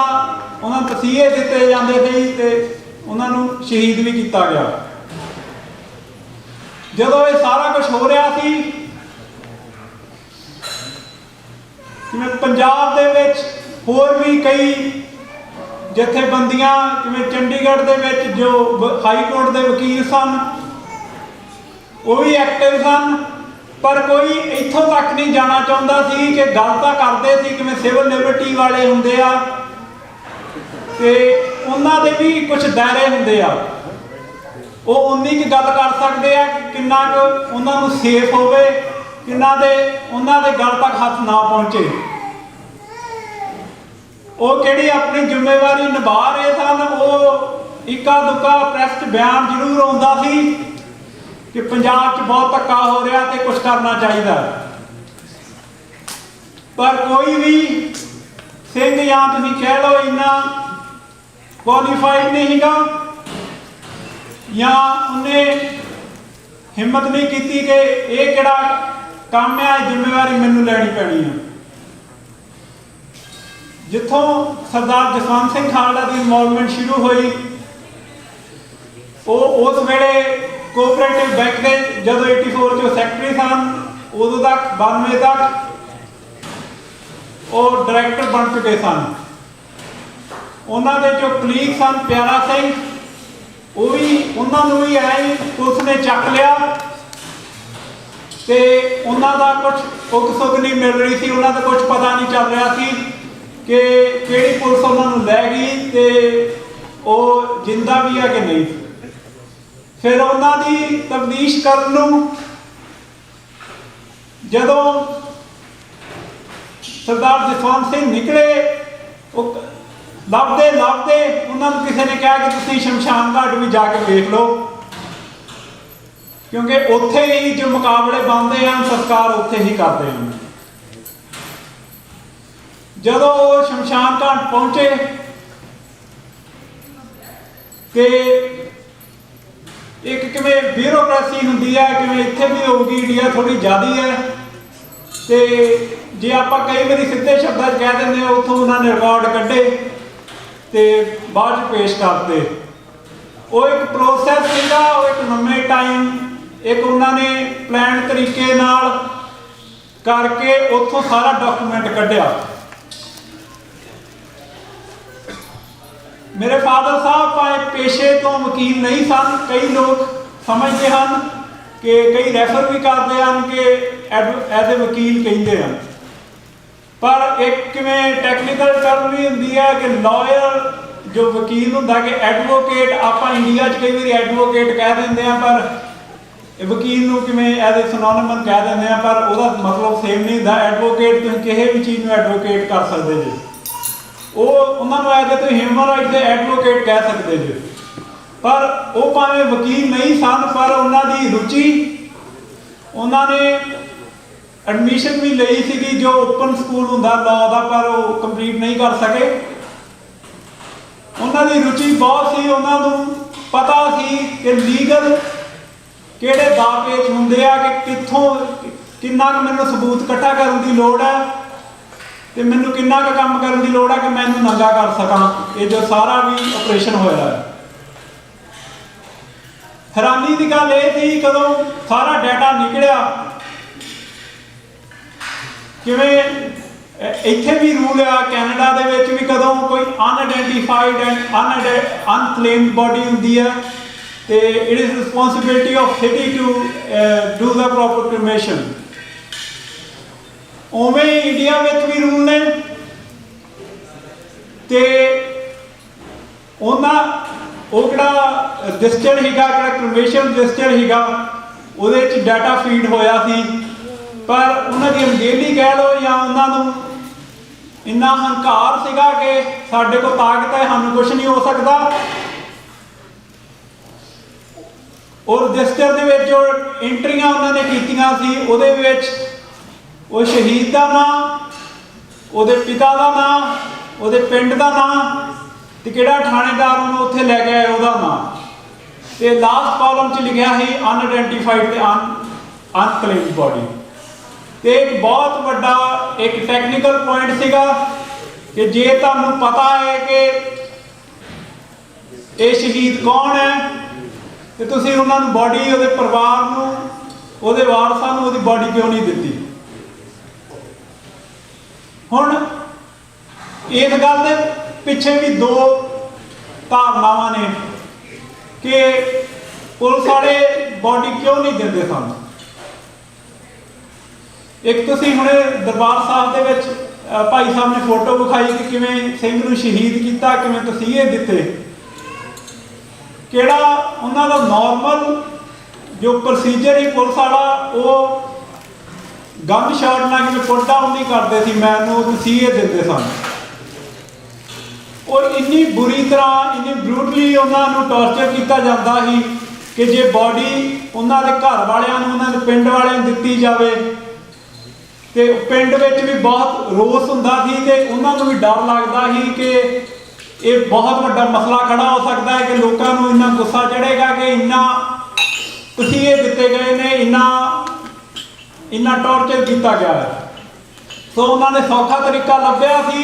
ਉਹਨਾਂ ਨੂੰ ਤਸੀਹੇ ਦਿੱਤੇ ਜਾਂਦੇ ਸੀ ਤੇ ਉਹਨਾਂ ਨੂੰ ਸ਼ਹੀਦ ਵੀ ਕੀਤਾ ਗਿਆ। ਜਦੋਂ ਇਹ ਸਾਰਾ ਕੁਝ ਹੋ ਰਿਹਾ ਸੀ, ਜਿਵੇਂ ਪੰਜਾਬ ਦੇ ਵਿੱਚ ਹੋਰ ਵੀ ਕਈ ਜਥੇਬੰਦੀਆਂ, ਜਿਵੇਂ ਚੰਡੀਗੜ੍ਹ ਦੇ ਵਿੱਚ ਜੋ ਹਾਈ ਕੋਰਟ ਦੇ ਵਕੀਲ ਸਨ ਉਹ ਵੀ ਐਕਟਿਵ ਸਨ, ਪਰ ਕੋਈ ਇੱਥੋਂ ਤੱਕ ਨਹੀਂ ਜਾਣਾ ਚਾਹੁੰਦਾ ਸੀ ਕਿ ਗੱਲ ਤਾਂ ਕਰਦੇ ਸੀ ਕਿਵੇਂ ਸਿਵਲ ਲਿਬਰਟੀ ਵਾਲੇ ਹੁੰਦੇ ਆ ਤੇ ਉਹਨਾਂ ਦੇ ਵੀ ਕੁਝ ਦਾਇਰੇ ਹੁੰਦੇ ਆ, ਉਹ ਉਨੀ ਕੁ ਗੱਲ ਕਰ ਸਕਦੇ ਆ ਕਿ ਕਿੰਨਾ ਕੁ ਉਹਨਾਂ ਨੂੰ ਸੇਫ ਹੋਵੇ, ਕਿੰਨਾ ਦੇ ਉਹਨਾਂ ਦੇ ਗੱਲ ਤੱਕ ਹੱਥ ਨਾ ਪਹੁੰਚੇ। ਉਹ ਕਿਹੜੀ ਆਪਣੀ ਜ਼ਿੰਮੇਵਾਰੀ ਨਿਭਾ ਰਹੇ ਸਨ। ਉਹ ਇੱਕਾ ਦੁੱਕਾ ਪ੍ਰੈਸ 'ਚ ਬਿਆਨ ਜ਼ਰੂਰ ਆਉਂਦਾ ਸੀ ਕਿ ਪੰਜਾਬ 'ਚ ਬਹੁਤ ਧੱਕਾ ਹੋ ਰਿਹਾ ਤੇ ਕੁਝ ਕਰਨਾ ਚਾਹੀਦਾ, ਪਰ ਕੋਈ ਵੀ ਸਿੰਘ ਜਾਂ ਤੁਸੀਂ ਕਹਿ ਲਓ ਇੰਨਾ ਕੁਆਲੀਫਾਈਡ ਨਹੀਂ ਹੈਗਾ ਜਾਂ ਉਹਨੇ ਹਿੰਮਤ ਨਹੀਂ ਕੀਤੀ ਕਿ ਇਹ ਕਿਹੜਾ ਕੰਮ ਹੈ, ਜ਼ਿੰਮੇਵਾਰੀ ਮੈਨੂੰ ਲੈਣੀ ਪੈਣੀ ਹੈ। ਜਿੱਥੋਂ ਸਰਦਾਰ ਜਸਵੰਤ ਸਿੰਘ ਖਾਲੜਾ ਦੀ ਇਨਵੋਲਵਮੈਂਟ ਸ਼ੁਰੂ ਹੋਈ, ਉਹ ਉਸ ਵੇਲੇ ਕੋਆਪਰੇਟਿਵ ਬੈਂਕ ਦੇ ਜਦੋਂ 84 'ਚ ਸੈਕਟਰੀ ਸਨ, ਉਦੋਂ ਤੱਕ 92 ਤੱਕ ਉਹ ਡਾਇਰੈਕਟਰ ਬਣ ਚੁੱਕੇ ਸਨ। ਉਹਨਾਂ ਦੇ ਜੋ ਕਲੀਗ ਸਨ ਪਿਆਰਾ ਸਿੰਘ, ਉਹ ਵੀ ਉਹਨਾਂ ਨੂੰ ਵੀ ਐ ਪੁਲਿਸ ਨੇ ਚੱਕ ਲਿਆ ਤੇ ਉਹਨਾਂ ਦਾ ਕੁਝ ਉਕ ਸੁਕ ਨਹੀਂ ਮਿਲ ਰਹੀ ਸੀ, ਉਹਨਾਂ ਦਾ ਕੁਝ ਪਤਾ ਨਹੀਂ ਚੱਲ ਰਿਹਾ ਸੀ ਕਿ ਕਿਹੜੀ ਪੁਲਿਸ ਉਹਨਾਂ ਨੂੰ ਲੈ ਗਈ ਤੇ ਉਹ ਜਿੰਦਾ ਵੀ ਹੈ ਕਿ ਨਹੀਂ। ਫਿਰ ਉਹਨਾਂ ਦੀ ਤਫਤੀਸ਼ ਕਰਨ ਨੂੰ ਜਦੋਂ ਸਰਦਾਰ ਜਸਵੰਤ ਸਿੰਘ ਨਿਕਲੇ, ਉਹ ਲੱਭਦੇ ਉਹਨਾਂ ਨੂੰ ਕਿਸੇ ਨੇ ਕਿਹਾ ਕਿ ਤੁਸੀਂ ਸ਼ਮਸ਼ਾਨ ਘਾਟ ਵੀ ਜਾ ਕੇ ਵੇਖ ਲਓ, ਕਿਉਂਕਿ ਉੱਥੇ ਹੀ ਜੋ ਮੁਕਾਬਲੇ ਬਣਦੇ ਹਨ ਸੰਸਕਾਰ ਉੱਥੇ ਹੀ ਕਰਦੇ ਹਨ। ਜਦੋਂ ਉਹ ਸ਼ਮਸ਼ਾਨ ਘਾਟ ਪਹੁੰਚੇ ਤੇ ਇੱਕ ਕਿਵੇਂ ਬਿਊਰੋਕ੍ਰੇਸੀ ਹੁੰਦੀ ਹੈ, ਕਿਵੇਂ ਇੱਥੇ ਵੀ ਹੋਊਗੀ, ਇੰਡੀਆ ਥੋੜੀ ਜ਼ਿਆਦਾ ਹੈ ਤੇ ਜੇ ਆਪਾਂ ਕਈ ਵਾਰੀ ਸਿੱਧੇ ਸ਼ਬਦਾਂ 'ਚ ਕਹਿ ਦਿੰਦੇ ਹਾਂ, ਉੱਥੋਂ ਉਹਨਾਂ ਨੇ ਰਿਕਾਰਡ ਕੱਢੇ ਤੇ ਬਾਅਦ 'ਚ ਪੇਸ਼ ਕਰਤੇ। ਉਹ ਇੱਕ ਪ੍ਰੋਸੈਸ ਸੀਗਾ, ਉਹ ਇੱਕ ਲੰਮੇ ਟਾਈਮ ਇੱਕ ਉਹਨਾਂ ਨੇ ਪਲਾਨ ਤਰੀਕੇ ਨਾਲ ਕਰਕੇ ਉੱਥੋਂ ਸਾਰਾ ਡਾਕੂਮੈਂਟ ਕੱਢਿਆ। ਮੇਰੇ ਫਾਦਰ ਸਾਹਿਬ ਭਾਵੇਂ ਪੇਸ਼ੇ ਤੋਂ ਵਕੀਲ ਨਹੀਂ ਸਨ, ਕਈ ਲੋਕ ਸਮਝਦੇ ਹਨ ਕਿ ਕਈ ਰੈਫਰ ਵੀ ਕਰਦੇ ਹਨ ਕਿ ਐਜ਼ ਏ ਵਕੀਲ ਕਹਿੰਦੇ ਹਨ, ਪਰ ਇੱਕ ਕਿਵੇਂ ਟੈਕਨੀਕਲ ਟਰਮ ਵੀ ਹੁੰਦੀ ਹੈ ਕਿ ਲਾਇਰ ਜੋ ਵਕੀਲ ਹੁੰਦਾ ਕਿ ਐਡਵੋਕੇਟ, ਆਪਾਂ ਇੰਡੀਆ 'ਚ ਕਈ ਵਾਰੀ ਐਡਵੋਕੇਟ ਕਹਿ ਦਿੰਦੇ ਆ, ਪਰ ਵਕੀਲ ਨੂੰ ਕਿਵੇਂ ਐਜ਼ ਏ ਸਿਨੋਨਿਮਸ ਕਹਿ ਦਿੰਦੇ ਆ, ਪਰ ਉਹਦਾ ਮਤਲਬ ਸੇਮ ਨਹੀਂ ਹੁੰਦਾ। ਐਡਵੋਕੇਟ ਤੁਸੀਂ ਕਿਸੇ ਵੀ ਚੀਜ਼ ਨੂੰ ਐਡਵੋਕੇਟ ਕਰ ਸਕਦੇ ਜੇ, ਉਹ ਉਹਨਾਂ ਨੂੰ ਐਜ਼ ਏ ਤੁਸੀਂ ਹਿਊਮਨ ਰਾਈਟਸ ਦੇ ਐਡਵੋਕੇਟ ਕਹਿ ਸਕਦੇ ਜੇ, ਪਰ ਉਹ ਭਾਵੇਂ ਵਕੀਲ ਨਹੀਂ ਸਨ, ਪਰ ਉਹਨਾਂ ਦੀ ਰੁਚੀ, ਉਹਨਾਂ ਨੇ ਐਡਮਿਸ਼ਨ ਵੀ ਲਈ ਸੀਗੀ ਜੋ ਓਪਨ ਸਕੂਲ ਹੁੰਦਾ ਲਾਅ ਦਾ, ਪਰ ਉਹ ਕੰਪਲੀਟ ਨਹੀਂ ਕਰ ਸਕੇ। ਉਹਨਾਂ ਦੀ ਰੁਚੀ ਬਹੁਤ ਸੀ, ਉਹਨਾਂ ਨੂੰ ਪਤਾ ਸੀ ਕਿ ਲੀਗਲ ਕਿਹੜੇ ਦਾਅ ਪੇਚ ਹੁੰਦੇ ਆ, ਕਿ ਕਿੱਥੋਂ ਕਿੰਨਾ ਕੁ ਮੈਨੂੰ ਸਬੂਤ ਇਕੱਠਾ ਕਰਨ ਦੀ ਲੋੜ ਹੈ ਤੇ ਮੈਨੂੰ ਕਿੰਨਾ ਕੁ ਕੰਮ ਕਰਨ ਦੀ ਲੋੜ ਹੈ ਕਿ ਮੈਂ ਇਹਨੂੰ ਨੰਗਾ ਕਰ ਸਕਾਂ। ਇਹ ਜੋ ਸਾਰਾ ਵੀ ਆਪਰੇਸ਼ਨ ਹੋਇਆ ਹੈ, ਹੈਰਾਨੀ ਦੀ ਗੱਲ ਇਹ ਸੀ ਕਦੋਂ ਸਾਰਾ ਡਾਟਾ ਨਿਕਲਿਆ, ਕਿਵੇਂ ਇੱਥੇ ਵੀ ਰੂਲ ਆ ਕੈਨੇਡਾ ਦੇ ਵਿੱਚ ਵੀ, ਕਦੋਂ ਕੋਈ ਅਨਆਇਡੈਂਟੀਫਾਈਡ ਐਂਡ ਅਨਕਲੇਮਡ ਬੋਡੀ ਹੁੰਦੀ ਹੈ ਤੇ it is responsibility of city to do the proper cremation. ਉਵੇਂ ਇੰਡੀਆ ਵਿੱਚ ਵੀ ਰੂਲ ਨੇ ਤੇ ਉਹ ਜਿਹੜਾ ਰਜਿਸਟਰਡ ਸੀਗਾ, ਜਿਹੜਾ ਕ੍ਰਿਮੇਸ਼ਨ ਰਜਿਸਟਰਡ ਸੀਗਾ, ਉਹਦੇ 'ਚ ਡਾਟਾ ਫੀਡ ਹੋਇਆ ਸੀ, ਪਰ ਉਹਨਾਂ ਦੀ ਅਣਗਹਿਲੀ ਕਹਿ ਲਓ ਜਾਂ ਉਹਨਾਂ ਨੂੰ ਇੰਨਾ ਹੰਕਾਰ ਸੀਗਾ ਕਿ ਸਾਡੇ ਕੋਲ ਤਾਕਤ ਹੈ, ਸਾਨੂੰ ਕੁਝ ਨਹੀਂ ਹੋ ਸਕਦਾ। ਔਰ ਰਜਿਸਟਰ ਦੇ ਵਿੱਚ ਜੋ ਐਂਟਰੀਆਂ ਉਹਨਾਂ ਨੇ ਕੀਤੀਆਂ ਸੀ, ਉਹਦੇ ਵਿੱਚ ਉਹ ਸ਼ਹੀਦ ਦਾ ਨਾਂ, ਉਹਦੇ ਪਿਤਾ ਦਾ ਨਾਂ, ਉਹਦੇ ਪਿੰਡ ਦਾ ਨਾਂ ਤੇ ਕਿਹੜਾ ਥਾਣੇਦਾਰ ਉਹਨੂੰ ਉੱਥੇ ਲੈ ਕੇ ਆਇਆ ਉਹਦਾ ਨਾਂ, ਤੇ ਲਾਸਟ ਕਾਲਮ 'ਚ ਲਿਖਿਆ ਸੀ ਅਨਆਇਡੈਂਟੀਫਾਈਡ ਤੇ ਅਨਕਲੇਮਡ ਬੋਡੀ। ਤੇ ਇੱਕ ਬਹੁਤ ਵੱਡਾ ਇੱਕ ਟੈਕਨੀਕਲ ਪੁਆਇੰਟ ਸੀਗਾ ਕਿ ਜੇ ਤੁਹਾਨੂੰ ਪਤਾ ਹੈ ਕਿ ਇਹ ਸ਼ਹੀਦ ਕੌਣ ਹੈ ਤੇ ਤੁਸੀਂ ਉਹਨਾਂ ਨੂੰ ਬਾਡੀ, ਉਹਦੇ ਪਰਿਵਾਰ ਨੂੰ, ਉਹਦੇ ਵਾਰਸਾਂ ਨੂੰ ਉਹਦੀ ਬਾਡੀ ਕਿਉਂ ਨਹੀਂ ਦਿੱਤੀ। ਹੁਣ ਇਸ ਗੱਲ ਦੇ ਪਿੱਛੇ ਵੀ ਦੋ ਧਾਰਨਾਵਾਂ ਨੇ ਕਿ ਪੁਲਿਸ ਵਾਲੇ ਬਾਡੀ ਕਿਉਂ ਨਹੀਂ ਦਿੰਦੇ ਸਨ। ਇੱਕ ਤੁਸੀਂ ਹੁਣੇ ਦਰਬਾਰ ਸਾਹਿਬ ਦੇ ਵਿੱਚ ਭਾਈ ਸਾਹਿਬ ਨੇ ਫੋਟੋ ਵਿਖਾਈ ਕਿ ਕਿਵੇਂ ਸਿੰਘ ਨੂੰ ਸ਼ਹੀਦ ਕੀਤਾ, ਕਿਵੇਂ ਤਸੀਹੇ ਦਿੱਤੇ। ਕਿਹੜਾ ਉਹਨਾਂ ਦਾ ਨਾਰਮਲ ਜੋ ਪ੍ਰੋਸੀਜਰ ਹੀ ਪੁਲਿਸ ਵਾਲਾ, ਉਹ ਗਨ ਸ਼ਾਟ ਨਾਲ ਕਿਵੇਂ ਪੁੱਟ ਡਾਊਨ ਨਹੀਂ ਕਰਦੇ ਸੀ, ਮੈਨੂੰ ਤਸੀਹੇ ਦਿੰਦੇ ਸਨ। ਔਰ ਇੰਨੀ ਬੁਰੀ ਤਰ੍ਹਾਂ, ਇੰਨੀ ਬਰੂਟਲੀ ਉਹਨਾਂ ਨੂੰ ਟਾਰਚਰ ਕੀਤਾ ਜਾਂਦਾ ਸੀ ਕਿ ਜੇ ਬਾਡੀ ਉਹਨਾਂ ਦੇ ਘਰ ਵਾਲਿਆਂ ਨੂੰ, ਉਹਨਾਂ ਦੇ ਪਿੰਡ ਵਾਲਿਆਂ ਨੂੰ ਦਿੱਤੀ ਜਾਵੇ ਤੇ ਪਿੰਡ ਵਿੱਚ ਵੀ ਬਹੁਤ ਰੋਸ ਹੁੰਦਾ ਸੀ ਤੇ ਉਹਨਾਂ ਨੂੰ ਵੀ ਡਰ ਲੱਗਦਾ ਸੀ ਕਿ ਇਹ ਬਹੁਤ ਵੱਡਾ ਮਸਲਾ ਖੜਾ ਹੋ ਸਕਦਾ ਹੈ ਕਿ ਲੋਕਾਂ ਨੂੰ ਇੰਨਾ ਗੁੱਸਾ ਚੜ੍ਹੇਗਾ ਕਿ ਇੰਨਾ ਤਸੀਹੇ ਦਿੱਤੇ ਗਏ ਨੇ, ਇੰਨਾ ਟਾਰਚਰ ਕੀਤਾ ਗਿਆ ਹੈ। ਸੋ ਉਹਨਾਂ ਨੇ ਸੌਖਾ ਤਰੀਕਾ ਲੱਭਿਆ ਸੀ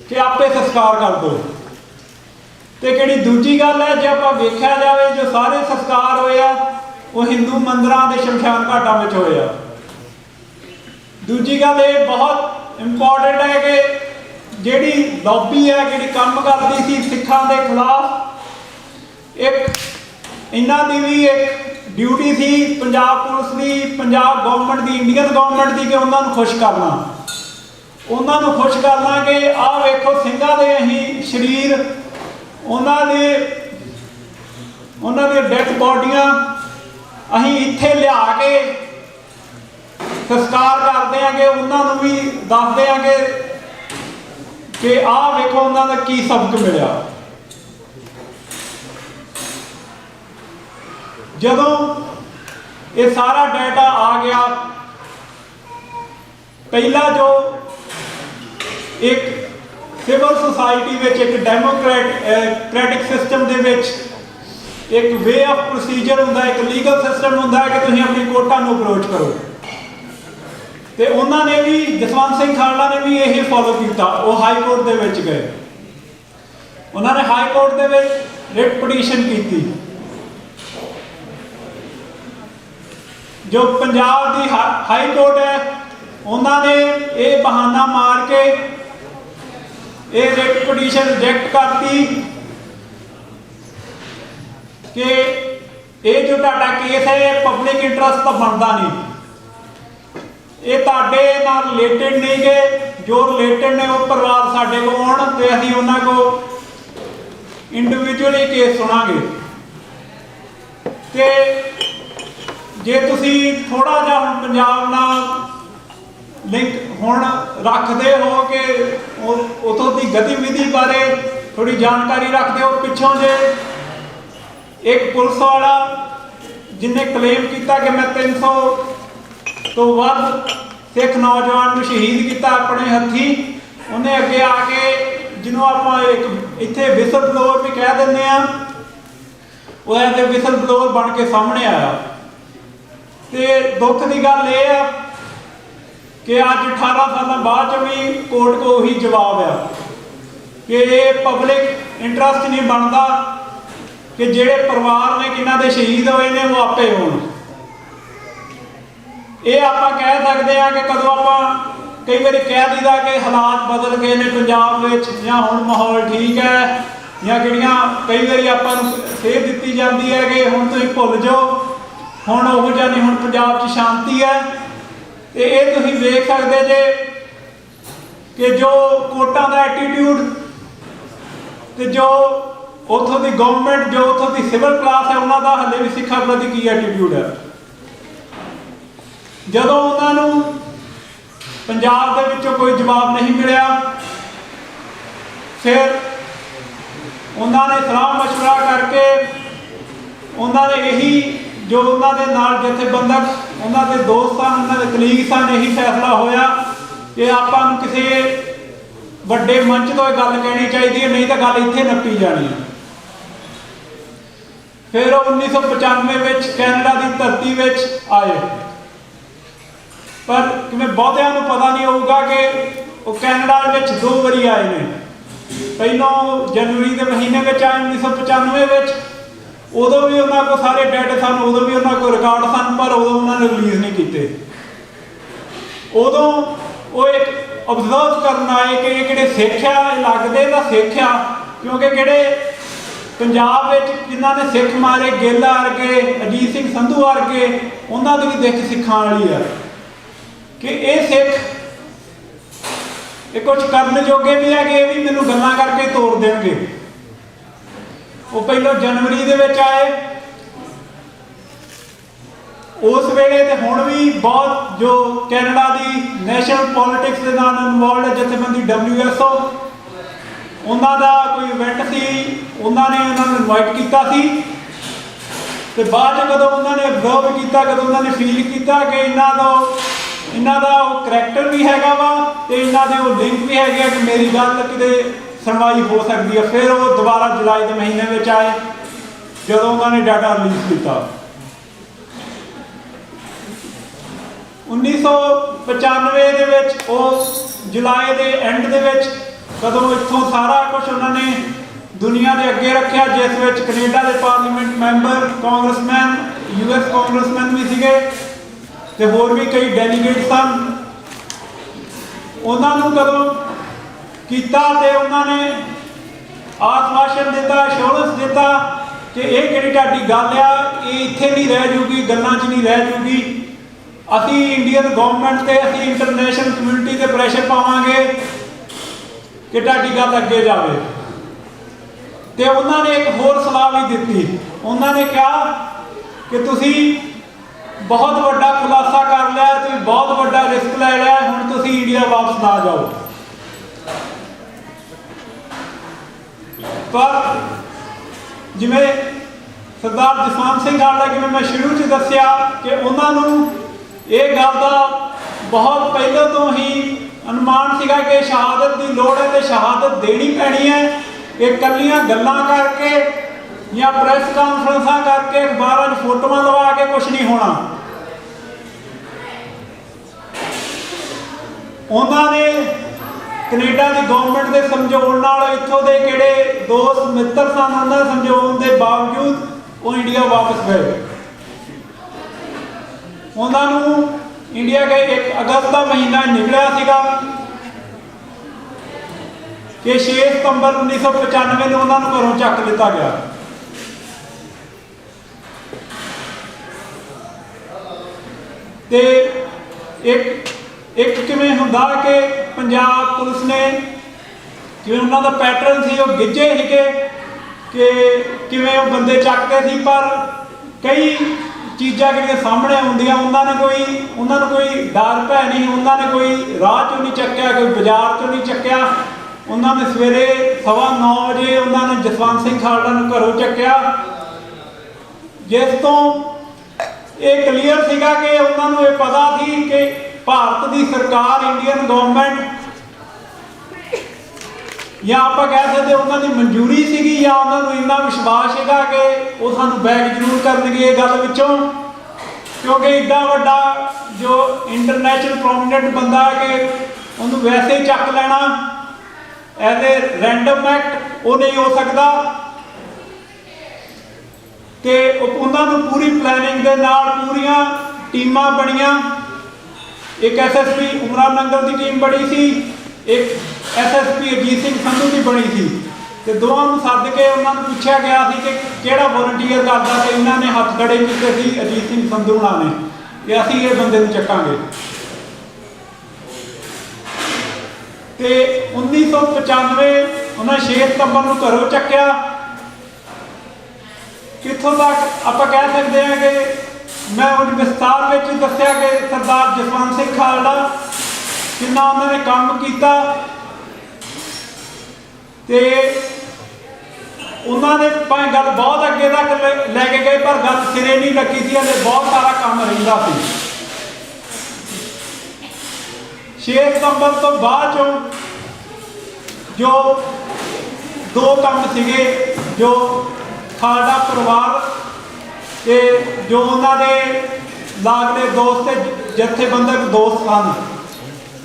ਕਿ ਆਪੇ ਸੰਸਕਾਰ ਕਰ ਦਿਓ। ਤੇ ਕਿਹੜੀ ਦੂਜੀ ਗੱਲ ਹੈ, ਜੇ ਆਪਾਂ ਵੇਖਿਆ ਜਾਵੇ ਜੋ ਸਾਰੇ ਸੰਸਕਾਰ ਹੋਏ ਆ ਉਹ ਹਿੰਦੂ ਮੰਦਿਰਾਂ ਦੇ ਸ਼ਮਸ਼ਾਨ ਘਾਟਾਂ ਵਿੱਚ ਹੋਏ ਆ। ਦੂਜੀ ਗੱਲ ਇਹ ਬਹੁਤ ਇੰਪੋਰਟੈਂਟ ਹੈ ਕਿ ਜਿਹੜੀ ਲੌਬੀ ਹੈ, ਜਿਹੜੀ ਕੰਮ ਕਰਦੀ ਸੀ ਸਿੱਖਾਂ ਦੇ ਖਿਲਾਫ, ਇੱਕ ਇਹਨਾਂ ਦੀ ਵੀ ਇੱਕ ਡਿਊਟੀ ਸੀ ਪੰਜਾਬ ਪੁਲਿਸ ਦੀ, ਪੰਜਾਬ ਗਵਰਨਮੈਂਟ ਦੀ, ਇੰਡੀਅਨ ਗਵਰਨਮੈਂਟ ਦੀ, ਕਿ ਉਹਨਾਂ ਨੂੰ ਖੁਸ਼ ਕਰਨਾ। ਉਹਨਾਂ ਨੂੰ ਖੁਸ਼ ਕਰਨਾ ਕਿ ਆਹ ਵੇਖੋ ਸਿੰਘਾਂ ਦੇ ਅਸੀਂ ਸਰੀਰ, ਉਹਨਾਂ ਦੀਆਂ ਡੈਥ ਬਾਡੀਆਂ ਅਸੀਂ ਇੱਥੇ ਲਿਆ ਕੇ ਸੰਸਕਾਰ ਕਰਦੇ ਆਂਗੇ, ਉਹਨਾਂ ਨੂੰ ਵੀ ਦੱਸਦੇ ਆਂਗੇ ਕਿ ਆਹ ਵੇਖੋ ਉਹਨਾਂ ਦਾ ਕੀ ਸਬਕ ਮਿਲਿਆ। ਜਦੋਂ ਇਹ ਸਾਰਾ ਡਾਟਾ ਆ ਗਿਆ, ਪਹਿਲਾ ਜੋ ਇੱਕ ਸਿਵਲ ਸੁਸਾਇਟੀ ਵਿੱਚ, ਇੱਕ ਡੈਮੋਕ੍ਰੈਟਿਕ ਸਿਸਟਮ ਦੇ ਵਿੱਚ ਇੱਕ ਵੇ ਆਫ ਪ੍ਰੋਸੀਜਰ ਹੁੰਦਾ, ਇੱਕ ਲੀਗਲ ਸਿਸਟਮ ਹੁੰਦਾ ਹੈ ਕਿ ਤੁਸੀਂ ਆਪਣੀ ਕੋਰਟਾਂ ਨੂੰ ਅਪਰੋਚ ਕਰੋ। ਤੇ ਉਹਨਾਂ ਨੇ ਵੀ, ਜਸਵੰਤ ਸਿੰਘ ਖਾਲੜਾ ਨੇ ਵੀ ਇਹ ਫੋਲੋ ਕੀਤਾ। ਉਹ ਹਾਈ ਕੋਰਟ ਦੇ ਵਿੱਚ ਗਏ, ਉਹਨਾਂ ਨੇ ਹਾਈ ਕੋਰਟ ਦੇ ਵਿੱਚ ਰਿਟ ਪਟੀਸ਼ਨ ਕੀਤੀ। ਜੋ ਪੰਜਾਬ ਦੀ ਹਾਈ ਕੋਰਟ ਹੈ, ਉਹਨਾਂ ਨੇ ਇਹ ਬਹਾਨਾ ਮਾਰ ਕੇ ਇਹ ਰਿਟ ਪਟੀਸ਼ਨ ਰਿਜੈਕਟ ਕਰਤੀ ਕਿ ਇਹ ਜੋ ਤੁਹਾਡਾ ਕੇਸ ਹੈ ਇਹ ਪਬਲਿਕ ਇੰਟਰਸਟ ਤਾਂ ਬਣਦਾ ਨਹੀਂ, ਇਹ ਤੁਹਾਡੇ ਨਾਲ ਰਿਲੇਟਡ ਨਹੀਂ ਗੇ। ਜੋ ਰਿਲੇਟਡ ਨੇ ਉਹ ਪਰਿਵਾਰ ਸਾਡੇ ਕੋਲ ਆਉਣ ਤੇ ਅਸੀਂ ਉਹਨਾਂ ਕੋਲ ਇੰਡੀਵਿਜੂਅਲੀ ਕੇਸ ਸੁਣਾਂਗੇ। ਤੇ ਜੇ ਤੁਸੀਂ ਥੋੜਾ ਜਿਹਾ ਹੁਣ ਪੰਜਾਬ ਨਾਲ ਲਿੰਕ ਹੁਣ ਰੱਖਦੇ ਹੋ ਕਿ ਉਥੋਂ ਦੀ ਗਤੀਵਿਧੀ ਬਾਰੇ ਥੋੜੀ ਜਾਣਕਾਰੀ ਰੱਖਦੇ ਹੋ, ਪਿੱਛੋਂ ਜੇ ਇੱਕ ਪੁਲਿਸ ਵਾਲਾ ਜਿਹਨੇ ਕਲੇਮ ਕੀਤਾ ਕਿ ਮੈਂ 300 ਤੋਂ ਵੱਧ ਸਿੱਖ ਨੌਜਵਾਨ ਨੂੰ ਸ਼ਹੀਦ ਕੀਤਾ ਆਪਣੇ ਹੱਥੀਂ, ਉਹਨੇ ਅੱਗੇ ਆ ਕੇ, ਜਿਹਨੂੰ ਆਪਾਂ ਇੱਕ ਇੱਥੇ ਵਿਸਲ ਬਲੋਅਰ ਵੀ ਕਹਿ ਦਿੰਦੇ ਆ, ਉਹ ਐਜ਼ ਏ ਵਿਸਲ ਬਲੋਅਰ ਬਣ ਕੇ ਸਾਹਮਣੇ ਆਇਆ। ਤੇ ਦੁੱਖ ਦੀ ਗੱਲ ਇਹ ਆ ਕਿ ਅੱਜ 18 ਸਾਲਾਂ ਬਾਅਦ ਚ ਵੀ ਕੋਰਟ ਕੋ ਉਹੀ ਜਵਾਬ ਆ ਕਿ ਇਹ ਪਬਲਿਕ ਇੰਟਰਸਟ ਨਹੀਂ ਬਣਦਾ ਕਿ ਜਿਹੜੇ ਪਰਿਵਾਰ ਨੇ ਕਿਹਨਾਂ ਦੇ ਸ਼ਹੀਦ ਹੋਏ ਨੇ ਉਹ ਆਪੇ ਹੋਣ। ਇਹ ਆਪਾਂ ਕਹਿ ਸਕਦੇ ਆ ਕਿ ਕਦੋਂ ਆਪਾਂ ਕਈ ਵਾਰੀ ਕਹਿ ਦਈਦਾ ਕਿ ਹਾਲਾਤ ਬਦਲ ਗਏ ਨੇ ਪੰਜਾਬ ਵਿੱਚ, ਜਾਂ ਹੁਣ ਮਾਹੌਲ ਠੀਕ ਹੈ, ਜਾਂ ਕਿਹੜੀਆਂ ਕਈ ਵਾਰੀ ਆਪਾਂ ਨੂੰ ਸੇਧ ਦਿੱਤੀ ਜਾਂਦੀ ਹੈ ਕਿ ਹੁਣ ਤੁਸੀਂ ਭੁੱਲ ਜਾਓ, ਹੁਣ ਉਹੋ ਜਿਹਾ ਨਹੀਂ, ਹੁਣ ਪੰਜਾਬ 'ਚ ਸ਼ਾਂਤੀ ਹੈ। ਤੇ ਇਹ ਤੁਸੀਂ ਵੇਖ ਸਕਦੇ ਜੇ ਕਿ ਜੋ ਕੋਰਟਾਂ ਦਾ ਐਟੀਟਿਊਡ ਤੇ ਜੋ ਉੱਥੋਂ ਦੀ ਗਵਰਨਮੈਂਟ, ਜੋ ਉੱਥੋਂ ਦੀ ਸਿਵਲ ਕਲਾਸ ਹੈ, ਉਹਨਾਂ ਦਾ ਹਾਲੇ ਵੀ ਸਿੱਖਾਂ ਪ੍ਰਤੀ ਕੀ ਐਟੀਟਿਊਡ ਹੈ। ਜਦੋਂ ਉਹਨਾਂ ਨੂੰ ਪੰਜਾਬ ਦੇ ਵਿੱਚੋਂ ਕੋਈ ਜਵਾਬ ਨਹੀਂ ਮਿਲਿਆ, ਫਿਰ ਉਹਨਾਂ ਨੇ ਸਲਾਹ ਮਸ਼ਵਰਾ ਕਰਕੇ ਉਹਨਾਂ ਨੇ ਇਹੀ, ਜੋ ਉਹਨਾਂ ਦੇ ਨਾਲ ਜਥੇਬੰਦਕ, ਉਹਨਾਂ ਦੇ ਦੋਸਤ ਸਨ, ਉਹਨਾਂ ਦੇ ਕਲੀਗ ਸਨ, ਇਹੀ ਫੈਸਲਾ ਹੋਇਆ ਕਿ ਆਪਾਂ ਨੂੰ ਕਿਸੇ ਵੱਡੇ ਮੰਚ ਤੋਂ ਇਹ ਗੱਲ ਕਹਿਣੀ ਚਾਹੀਦੀ ਹੈ, ਨਹੀਂ ਤਾਂ ਗੱਲ ਇੱਥੇ ਨੱਪੀ ਜਾਣੀ ਹੈ। ਫਿਰ ਉਹ 1995 ਵਿੱਚ ਕੈਨੇਡਾ ਦੀ ਧਰਤੀ ਵਿੱਚ ਆਏ पर किमें बहुतिਆਂ ਨੂੰ पता नहीं होगा कि वो कैनेडा ਵਿੱਚ 2 ਵਾਰੀ आए ने। ਪਹਿਲੋਂ जनवरी के महीने में आए 1995 ਵਿੱਚ, उदों भी उन्होंने को सारे डेट सन, उदों भी उन्होंने को रिकॉर्ड सन, पर उदों उन्होंने रिलीज़ नहीं किए। उदों वो एक ऑब्जर्व करना है कि ये सिख आ लगते तो सिख आ, क्योंकि किहड़े पंजाब जिन्होंने सिख मारे गेला वर्गे, अजीत सिंह संधू वर्गे, उन्होंने भी दिख सिखां वाली है कि ये सिख ये कुछ करने जोगे भी है कि ये भी मैनू गल्लां करके तोड़ देंगे। वो पहलों जनवरी दे विच आए, उस वेले ते हुण भी बहुत जो कैनेडा की नैशनल पॉलिटिक्स के नाल इनवॉल्व है जथेबंदी WSO, उन्हों का कोई इवेंट सी, उन्होंने इनवाइट किया सी, ते बाद कदों उन्होंने ऑब्जर्व किया, कदों उन्होंने फील किया कि इन्हों का करैक्टर भी हैगा वा ते इन्हों के वो लिंक भी है कि मेरी गल किते सुनवाई हो सकती है। फिर वो दोबारा जुलाई के महीने में आए जदों उन्होंने डाटा रिलीज़ किया। 1995 ਦੇ ਵਿੱਚ ਉਹ ਜੁਲਾਈ ਦੇ ਐਂਡ ਦੇ ਵਿੱਚ ਕਦੋਂ ਇੱਥੋਂ ਸਾਰਾ ਕੁਝ ਉਹਨਾਂ ਨੇ ਦੁਨੀਆ ਦੇ ਅੱਗੇ ਰੱਖਿਆ, ਜਿਸ ਵਿੱਚ ਕੈਨੇਡਾ ਦੇ parliament member, congressman, US congressman ਵੀ ਸੀਗੇ ਤੇ ਹੋਰ ਵੀ ਕਈ ਡੈਲੀਗੇਟ ਸਨ। ਉਹਨਾਂ ਨੂੰ ਕਦੋਂ ਕੀਤਾ ਤੇ ਉਹਨਾਂ ਨੇ ਆਸ਼ਵਾਸਨ ਦਿੱਤਾ, ਅਸ਼ੋਰੈਂਸ ਦਿੱਤਾ ਕਿ ਇਹ ਕਿਹੜੀ ਤੁਹਾਡੀ ਗੱਲ ਆ, ਇਹ ਇੱਥੇ ਨਹੀਂ ਰਹਿ ਜੂਗੀ, ਗੱਲਾਂ 'ਚ ਨਹੀਂ ਰਹਿ ਜੂਗੀ। ਅਸੀਂ ਇੰਡੀਅਨ ਗਵਰਨਮੈਂਟ ਤੇ ਅਸੀਂ ਇੰਟਰਨੈਸ਼ਨਲ ਕਮਿਊਨਿਟੀ ਤੇ ਪ੍ਰੈਸ਼ਰ ਪਾਵਾਂਗੇ ਕਿ ਤੁਹਾਡੀ ਗੱਲ ਅੱਗੇ ਜਾਵੇ। ਤੇ ਉਹਨਾਂ ਨੇ ਇੱਕ ਹੋਰ ਸਲਾਹ ਵੀ ਦਿੱਤੀ, ਉਹਨਾਂ ਨੇ ਕਿਹਾ ਕਿ ਤੁਸੀਂ ਬਹੁਤ ਵੱਡਾ ਖੁਲਾਸਾ ਕਰ ਲਿਆ, ਤੁਸੀਂ ਬਹੁਤ ਵੱਡਾ ਰਿਸਕ ਲੈ ਲਿਆ, ਹੁਣ ਤੁਸੀਂ ਇੰਡੀਆ ਵਾਪਸ ਨਾ ਜਾਓ। ਪਰ ਜਿਵੇਂ ਸਰਦਾਰ ਜਸਵੰਤ ਸਿੰਘ ਆਲਾ, ਜਿਵੇਂ ਮੈਂ ਸ਼ੁਰੂ 'ਚ ਦੱਸਿਆ ਕਿ ਉਹਨਾਂ ਨੂੰ ਇਹ ਗੱਲ ਦਾ ਬਹੁਤ ਪਹਿਲਾਂ ਤੋਂ ਹੀ ਅਨੁਮਾਨ ਸੀਗਾ ਕਿ ਸ਼ਹਾਦਤ ਦੀ ਲੋੜ ਹੈ ਤੇ ਸ਼ਹਾਦਤ ਦੇਣੀ ਪੈਣੀ ਹੈ। ਇਹ ਕੱਲੀਆਂ ਗੱਲਾਂ ਕਰਕੇ ਜਾਂ ਪ੍ਰੈਸ ਕਾਨਫਰੰਸਾਂ ਕਰਕੇ ਅਖਬਾਰਾਂ 'ਚ ਫੋਟੋਆਂ ਲਵਾ ਕੇ ਕੁਝ ਨਹੀਂ ਹੋਣਾ। ਉਹਨਾਂ ਨੇ ਕੈਨੇਡਾ ਦੀ ਗਵਰਨਮੈਂਟ ਦੇ ਸਮਝਾਉਣ ਨਾਲ, ਇੱਥੋਂ ਦੇ ਕਿਹੜੇ ਦੋਸਤ ਮਿੱਤਰ ਸਨ, ਉਹਨਾਂ ਦੇ ਸਮਝਾਉਣ ਦੇ ਬਾਵਜੂਦ ਉਹ ਇੰਡੀਆ ਵਾਪਸ ਗਏ। ਉਹਨਾਂ ਨੂੰ ਇੰਡੀਆ ਗਏ 1 ਅਗਸਤ ਦਾ ਮਹੀਨਾ ਨਿਕਲਿਆ ਸੀਗਾ ਕਿ 6 ਸਤੰਬਰ 1995 ਨੂੰ ਉਹਨਾਂ ਨੂੰ ਘਰੋਂ ਚੱਕ ਲਿੱਤਾ ਗਿਆ। ਤੇ ਇੱਕ ਕਿਵੇਂ ਹੁੰਦਾ ਕਿ ਪੰਜਾਬ ਪੁਲਿਸ ਨੇ, ਜਿਵੇਂ ਉਹਨਾਂ ਦਾ ਪੈਟਰਨ ਸੀ, ਉਹ ਗਿੱਜੇ ਸੀਗੇ ਕਿ ਕਿਵੇਂ ਉਹ ਬੰਦੇ ਚੱਕਦੇ ਸੀ, ਪਰ ਕਈ ਚੀਜ਼ਾਂ ਜਿਹੜੀਆਂ ਸਾਹਮਣੇ ਆਉਂਦੀਆਂ, ਉਹਨਾਂ ਨੂੰ ਕੋਈ ਡਰ ਭੈ ਨਹੀਂ, ਉਹਨਾਂ ਨੇ ਕੋਈ ਰਾਹ 'ਚੋਂ ਨਹੀਂ ਚੱਕਿਆ, ਕੋਈ ਬਾਜ਼ਾਰ 'ਚੋਂ ਨਹੀਂ ਚੱਕਿਆ। ਉਹਨਾਂ ਨੇ ਸਵੇਰੇ 9:15 ਵਜੇ ਉਹਨਾਂ ਨੇ ਜਸਵੰਤ ਸਿੰਘ ਖਾਲੜਾ ਨੂੰ ਘਰੋਂ ਚੱਕਿਆ, ਜਿਸ ਤੋਂ ਇਹ ਕਲੀਅਰ ਸੀਗਾ ਕਿ ਉਹਨਾਂ ਨੂੰ ਇਹ ਪਤਾ ਸੀ ਕਿ ਭਾਰਤ ਦੀ ਸਰਕਾਰ, ਇੰਡੀਅਨ ਗਵਰਨਮੈਂਟ, ਜਾਂ ਆਪਾਂ ਕਹਿ ਸਕਦੇ ਉਹਨਾਂ ਦੀ ਮਨਜ਼ੂਰੀ ਸੀਗੀ ਜਾਂ ਉਹਨਾਂ ਨੂੰ ਇੰਨਾ ਵਿਸ਼ਵਾਸ ਸੀਗਾ ਕਿ ਉਹ ਸਾਨੂੰ ਬੈਕ ਜ਼ਰੂਰ ਕਰਨਗੇ ਇਹ ਗੱਲ ਵਿੱਚੋਂ, ਕਿਉਂਕਿ ਇੱਡਾ ਵੱਡਾ ਜੋ ਇੰਟਰਨੈਸ਼ਨਲ ਪ੍ਰੋਮੀਨੈਂਟ ਬੰਦਾ ਹੈ ਕਿ ਉਹਨੂੰ ਵੈਸੇ ਹੀ ਚੱਕ ਲੈਣਾ ਐਜ਼ ਏ ਰੈਂਡਮ ਐਕਟ ਉਹ ਨਹੀਂ ਹੋ ਸਕਦਾ। ਤੇ ਉਹਨਾਂ ਨੂੰ ਪੂਰੀ ਪਲੈਨਿੰਗ ਦੇ ਨਾਲ ਪੂਰੀਆਂ ਟੀਮਾਂ ਬਣੀਆਂ। ਇੱਕ SSP ਉਮਰਾ ਨੰਗਲ ਦੀ ਟੀਮ ਬਣੀ ਸੀ, ਇੱਕ SSP ਅਜੀਤ ਸਿੰਘ ਸੰਧੂ ਦੀ ਬਣੀ ਸੀ, ਤੇ ਦੋਵਾਂ ਨੂੰ ਸੱਦ ਕੇ ਉਹਨਾਂ ਨੂੰ ਪੁੱਛਿਆ ਗਿਆ ਸੀ ਕਿ ਕਿਹੜਾ ਵੋਲੰਟੀਅਰ ਕਰਦਾ, ਤੇ ਇਹਨਾਂ ਨੇ ਹੱਥ ਖੜੇ ਕੀਤੇ ਸੀ ਅਜੀਤ ਸਿੰਘ ਸੰਧੂ ਨਾਲ ਨੇ ਕਿ ਅਸੀਂ ਇਹ ਬੰਦੇ ਨੂੰ ਚੱਕਾਂਗੇ। ਤੇ 1995 ਉਹਨਾਂ 6 ਸਤੰਬਰ ਨੂੰ ਘਰੋਂ ਚੱਕਿਆ। ਕਿੱਥੋਂ ਤੱਕ ਆਪਾਂ ਕਹਿ ਸਕਦੇ ਹਾਂ ਕਿ ਮੈਂ ਉਹ ਵਿਸਤਾਰ ਵਿੱਚ ਦੱਸਿਆ ਕਿ ਸਰਦਾਰ ਜਸਵੰਤ ਸਿੰਘ ਖਾਲੜਾ ਕਿੰਨਾ ਉਹਨਾਂ ਨੇ ਕੰਮ ਕੀਤਾ, ਤੇ ਉਹਨਾਂ ਨੇ ਭਾਵੇਂ ਗੱਲ ਬਹੁਤ ਅੱਗੇ ਤੱਕ ਲੈ ਕੇ ਗਏ, ਪਰ ਗੱਲ ਸਿਰੇ ਨਹੀਂ ਲੱਗੀ ਸੀ, ਹਲੇ ਬਹੁਤ ਸਾਰਾ ਕੰਮ ਰਹਿੰਦਾ ਸੀ। 6 ਸਤੰਬਰ ਤੋਂ ਬਾਅਦ ਚੋਂ ਜੋ 2 ਕੰਮ ਸੀਗੇ, ਜੋ ਖਾਲੜਾ ਪਰਿਵਾਰ ਤੇ ਜੋ ਉਹਨਾਂ ਦੇ ਲਾਗਲੇ ਦੋਸਤ ਤੇ ਜਥੇਬੰਦਕ ਦੋਸਤ ਸਨ,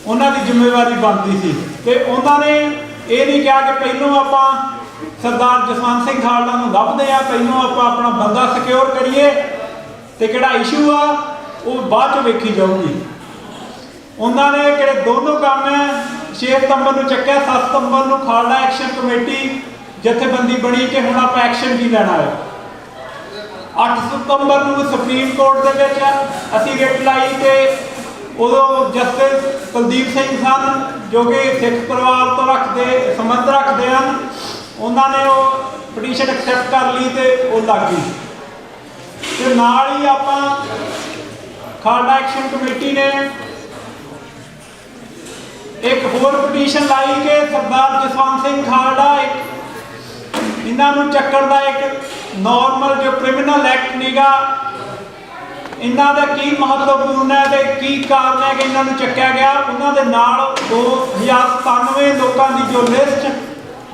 ਉਹਨਾਂ ਦੀ ਜ਼ਿੰਮੇਵਾਰੀ ਬਣਦੀ ਸੀ। ਤੇ ਉਹਨਾਂ ਨੇ ਇਹ ਨਹੀਂ ਕਿਹਾ ਕਿ ਪਹਿਲੋਂ ਆਪਾਂ ਸਰਦਾਰ ਜਸਵੰਤ ਸਿੰਘ ਖਾਲੜਾ ਨੂੰ ਲੱਭਦੇ ਆ, ਪਹਿਲੋਂ ਆਪਾਂ ਆਪਣਾ ਬੰਦਾ ਸਿਕਿਉਰ ਕਰੀਏ ਤੇ ਕਿਹੜਾ ਇਸ਼ੂ ਆ ਉਹ ਬਾਅਦ ਚ ਵੇਖੀ ਜਾਊਗੀ। ਉਹਨਾਂ ਨੇ ਕਿਹੜੇ ਦੋਨੋਂ ਕੰਮ ਹੈ 6 ਸਤੰਬਰ ਨੂੰ ਚੱਕਿਆ, 7 ਸਤੰਬਰ ਨੂੰ ਖਾਲੜਾ ਐਕਸ਼ਨ ਕਮੇਟੀ ਜਥੇਬੰਦੀ ਬਣੀ ਕਿ ਹੁਣ ਆਪਾਂ ਐਕਸ਼ਨ ਕੀ ਲੈਣਾ ਹੈ। 8 ਸਤੰਬਰ ਨੂੰ ਸੁਪਰੀਮ ਕੋਰਟ ਦੇ ਵਿੱਚ ਅਸੀਂ ਰਿਟ ਲਾਈ ਤੇ ਉਦੋਂ ਜਸਟਿਸ ਕੁਲਦੀਪ ਸਿੰਘ ਸਨ ਜੋ ਕਿ ਸਿੱਖ ਪਰਿਵਾਰ ਤੋਂ ਸੰਬੰਧ ਰੱਖਦੇ ਹਨ, ਉਹਨਾਂ ਨੇ ਉਹ ਪਟੀਸ਼ਨ ਐਕਸੈਪਟ ਕਰ ਲਈ ਤੇ ਉਹ ਲੱਗ ਗਈ। ਤੇ ਨਾਲ ਹੀ ਆਪਾਂ ਖਾਲੜਾ ਐਕਸ਼ਨ ਕਮੇਟੀ ਨੇ ਇੱਕ ਹੋਰ ਪਟੀਸ਼ਨ ਲਾਈ ਕਿ ਸਰਦਾਰ ਜਸਵੰਤ ਸਿੰਘ ਖਾਲੜਾ ਇਹਨਾਂ ਨੂੰ ਚੱਕਣ ਦਾ ਇੱਕ ਨਾਰਮਲ ਜੋ ਕ੍ਰਿਮੀਨਲ ਐਕਟ ਨੀਗਾ, ਇਹਨਾਂ ਦਾ ਕੀ ਮਹੱਤਵਪੂਰਨ ਹੈ ਤੇ ਕੀ ਕਾਰਨ ਹੈ ਕਿ ਇਹਨਾਂ ਨੂੰ ਚੱਕਿਆ ਗਿਆ। ਉਹਨਾਂ ਦੇ ਨਾਲ 2097 ਲੋਕਾਂ ਦੀ ਜੋ ਲਿਸਟ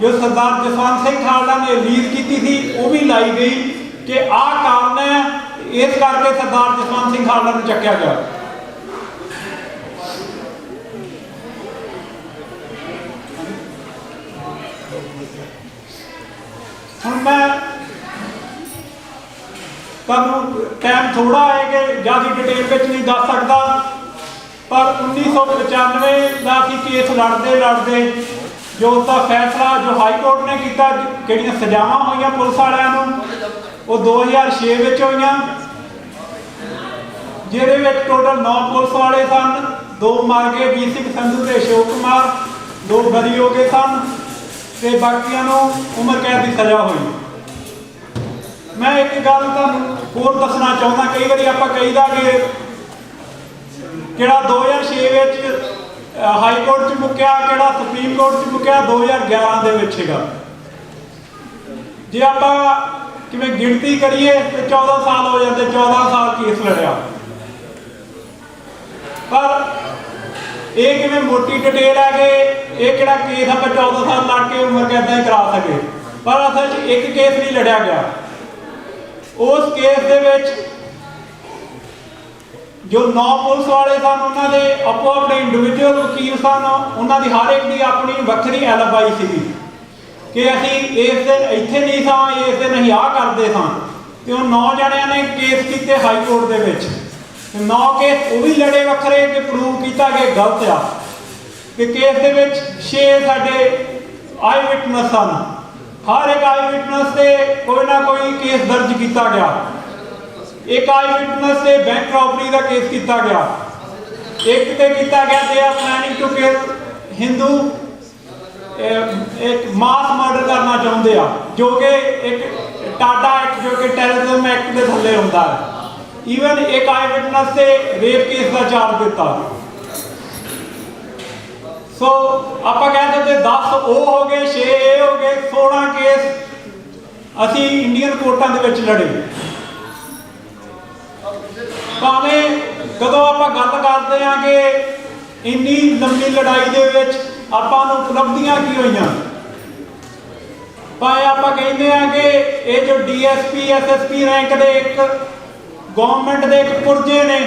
ਜੋ ਸਰਦਾਰ ਜਸਵੰਤ ਸਿੰਘ ਖਾਲੜਾ ਨੇ ਰਿਲੀਜ਼ ਕੀਤੀ ਸੀ ਉਹ ਵੀ ਲਾਈ ਗਈ ਕਿ ਆਹ ਕਾਰਨ ਹੈ, ਇਸ ਕਰਕੇ ਸਰਦਾਰ ਜਸਵੰਤ ਸਿੰਘ ਖਾਲੜਾ ਨੂੰ ਚੱਕਿਆ ਗਿਆ। ਹੁਣ ਮੈਂ ਤੁਹਾਨੂੰ ਟਾਈਮ ਥੋੜਾ ਹੈ ਕਿ ਜ਼ਿਆਦਾ ਡਿਟੇਲ ਵਿੱਚ ਨਹੀਂ ਦੱਸ ਸਕਦਾ, ਪਰ 1995 ਦਾ ਅਸੀਂ ਕੇਸ ਲੜਦੇ ਜੋ ਉਸਦਾ ਫੈਸਲਾ ਜੋ ਹਾਈ ਕੋਰਟ ਨੇ ਕੀਤਾ, ਜਿਹੜੀਆਂ ਸਜ਼ਾਵਾਂ ਹੋਈਆਂ ਪੁਲਿਸ ਵਾਲਿਆਂ ਨੂੰ ਉਹ 2006 ਵਿੱਚ ਹੋਈਆਂ, ਜਿਹਦੇ ਵਿੱਚ ਟੋਟਲ 9 ਪੁਲਿਸ ਵਾਲੇ ਸਨ, 2 ਮਰ ਗਏ, ਵੀਰ ਸਿੰਘ ਸੰਧੂ ਤੇ ਅਸ਼ੋਕ ਕੁਮਾਰ, 2 ਬਰੀ ਹੋ ਗਏ ਸਨ ਤੇ ਬਾਕੀਆਂ ਨੂੰ ਉਮਰ ਕੈਦ ਦੀ ਸਜ਼ਾ ਹੋਈ। ਮੈਂ ਇੱਕ ਗੱਲ ਤੁਹਾਨੂੰ ਹੋਰ ਦੱਸਣਾ ਚਾਹੁੰਦਾ, ਕਈ ਵਾਰੀ ਆਪਾਂ ਕਹੀਦਾ ਕਿ ਕਿਹੜਾ 2006 ਵਿੱਚ ਹਾਈ ਕੋਰਟ 'ਚ ਮੁੱਕਿਆ, ਕਿਹੜਾ ਸੁਪਰੀਮ ਕੋਰਟ 'ਚ ਮੁੱਕਿਆ 2011 ਦੇ ਵਿੱਚ ਹੈਗਾ। ਜੇ ਆਪਾਂ ਕਿਵੇਂ ਗਿਣਤੀ ਕਰੀਏ ਤੇ 14 ਸਾਲ ਹੋ ਜਾਂਦੇ, 14 ਸਾਲ ਕੇਸ ਲੜਿਆ। ਪਰ ਇਹ ਕਿਵੇਂ ਮੋਟੀ ਡਿਟੇਲ ਹੈ ਕਿ ਇਹ ਕਿਹੜਾ ਕੇਸ ਆਪਾਂ 14 ਸਾਲ ਲੜ ਕੇ ਉਮਰ ਕੈਦਾਂ ਹੀ ਕਰਾ ਸਕੇ, ਪਰ ਅਸਲ 'ਚ ਇੱਕ ਕੇਸ ਨਹੀਂ ਲੜਿਆ ਗਿਆ। ਉਸ ਕੇਸ ਦੇ ਵਿੱਚ ਜੋ 9 ਪੁਲਿਸ ਵਾਲੇ ਸਨ ਉਹਨਾਂ ਦੇ ਆਪੋ ਆਪਣੇ ਇੰਡੀਵਿਜੂਅਲ ਵਕੀਲ ਸਨ, ਉਹਨਾਂ ਦੀ ਹਰ ਇੱਕ ਦੀ ਆਪਣੀ ਵੱਖਰੀ ਐਲਬਾਈ ਸੀਗੀ ਕਿ ਅਸੀਂ ਇਸ ਦਿਨ ਇੱਥੇ ਨਹੀਂ ਸਾਂ, ਇਸ ਦਿਨ ਅਸੀਂ ਆਹ ਕਰਦੇ ਸਾਂ। ਤੇ ਉਹ 9 ਜਣਿਆਂ ਨੇ ਕੇਸ ਕੀਤੇ ਹਾਈ ਕੋਰਟ ਦੇ ਵਿੱਚ, 9 ਕੇਸ ਉਹ ਵੀ ਲੜੇ ਵੱਖਰੇ ਕਿ ਪ੍ਰੂਵ ਕੀਤਾ ਕਿ ਗਲਤ ਆ। ਕਿ ਕੇਸ ਦੇ ਵਿੱਚ 6 ਸਾਡੇ ਆਈ ਵਿਟਨੈਸ ਸਨ, ਹਰ ਇੱਕ ਆਈ ਵਿਟਨੈਸ ਤੇ ਕੋਈ ਨਾ ਕੋਈ ਕੇਸ ਦਰਜ ਕੀਤਾ ਗਿਆ। ਇੱਕ ਆਈ ਵਿਟਨੈਸ ਤੇ ਬੈਂਕ ਰੌਬਰੀ ਦਾ ਕੇਸ ਕੀਤਾ ਗਿਆ, ਇੱਕ ਤੇ ਕੀਤਾ ਗਿਆ ਤੇ ਆ ਪਲੈਨਿੰਗ ਟੂ ਕਿਲ ਹਿੰਦੂ, ਇੱਕ ਮਾਸ ਮਰਡਰ ਕਰਨਾ ਚਾਹੁੰਦੇ ਆ, ਜੋ ਕਿ ਇੱਕ ਟਾਟਾ ਐਕਟ ਜੋ ਕਿ ਟੈਰਰਿਜ਼ਮ ਐਕਟ ਦੇ ਥੱਲੇ ਹੁੰਦਾ ਹੈ। ਈਵਨ ਇੱਕ ਆਈ ਵਿਟਨੈਸ ਤੇ ਰੇਪ ਕੇਸ ਦਾ ਚਾਰਜ ਦਿੱਤਾ। ਸੋ ਆਪਾਂ ਕਹਿ ਸਕਦੇ 10 ਉਹ ਹੋ ਗਏ, 6 ਇਹ ਹੋ ਗਏ, 16 ਕੇਸ ਅਸੀਂ ਇੰਡੀਅਨ ਕੋਰਟਾਂ ਦੇ ਵਿੱਚ ਲੜੇ। ਭਾਵੇਂ ਕਦੋਂ ਆਪਾਂ ਗੱਲ ਕਰਦੇ ਹਾਂ ਕਿ ਇੰਨੀ ਲੰਮੀ ਲੜਾਈ ਦੇ ਵਿੱਚ ਆਪਾਂ ਨੂੰ ਉਪਲਬਧੀਆਂ ਕੀ ਹੋਈਆਂ, ਭਾਵੇਂ ਆਪਾਂ ਕਹਿੰਦੇ ਹਾਂ ਕਿ ਇਹ ਜੋ DSP SSP ਰੈਂਕ ਦੇ ਇੱਕ ਗਵਰਨਮੈਂਟ ਦੇ ਇੱਕ ਪੁਰਜੇ ਨੇ,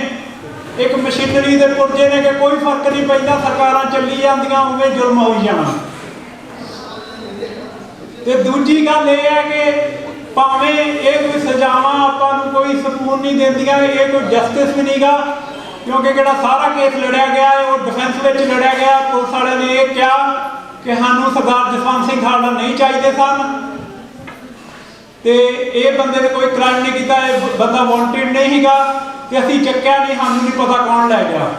ਇੱਕ ਮਸ਼ੀਨਰੀ ਦੇ ਪੁਰਜੇ ਨੇ ਕਿ ਕੋਈ ਫਰਕ ਨਹੀਂ ਪੈਂਦਾ, ਸਰਕਾਰਾਂ ਚੱਲੀ ਜਾਂਦੀਆਂ ਉਵੇਂ ਜ਼ੁਲਮ ਹੋਈ ਜਾਣਾ। ਤੇ ਦੂਜੀ ਗੱਲ ਇਹ ਹੈ ਕਿ ਭਾਵੇਂ ਇਹ ਕੋਈ ਸਜ਼ਾਵਾਂ ਆਪਾਂ ਨੂੰ ਕੋਈ ਸਕੂਨ ਨਹੀਂ ਦਿੰਦੀਆਂ, ਇਹ ਕੋਈ ਜਸਟਿਸ ਵੀ ਨਹੀਂਗਾ, ਕਿਉਂਕਿ ਜਿਹੜਾ ਸਾਰਾ ਕੇਸ ਲੜਿਆ ਗਿਆ ਹੈ ਉਹ ਡਿਫੈਂਸ ਵਿੱਚ ਲੜਿਆ ਗਿਆ। ਪੁਲਿਸ ਵਾਲਿਆਂ ਨੇ ਇਹ ਕਿਹਾ ਕਿ ਸਾਨੂੰ ਸਰਦਾਰ ਜਸਵੰਤ ਸਿੰਘ ਖਾਲੜਾ ਨਹੀਂ ਚਾਹੀਦੇ ਸਨ ਤੇ ਇਹ ਬੰਦੇ ਨੇ ਕੋਈ ਕ੍ਰਾਈਮ ਨਹੀਂ ਕੀਤਾ, ਇਹ ਬੰਦਾ ਵਾਂਟਡ ਨਹੀਂ ਹੈਗਾ ਤੇ ਅਸੀਂ ਚੱਕਿਆ ਨਹੀਂ, ਸਾਨੂੰ ਨਹੀਂ ਪਤਾ ਕੌਣ ਲੈ ਗਿਆ।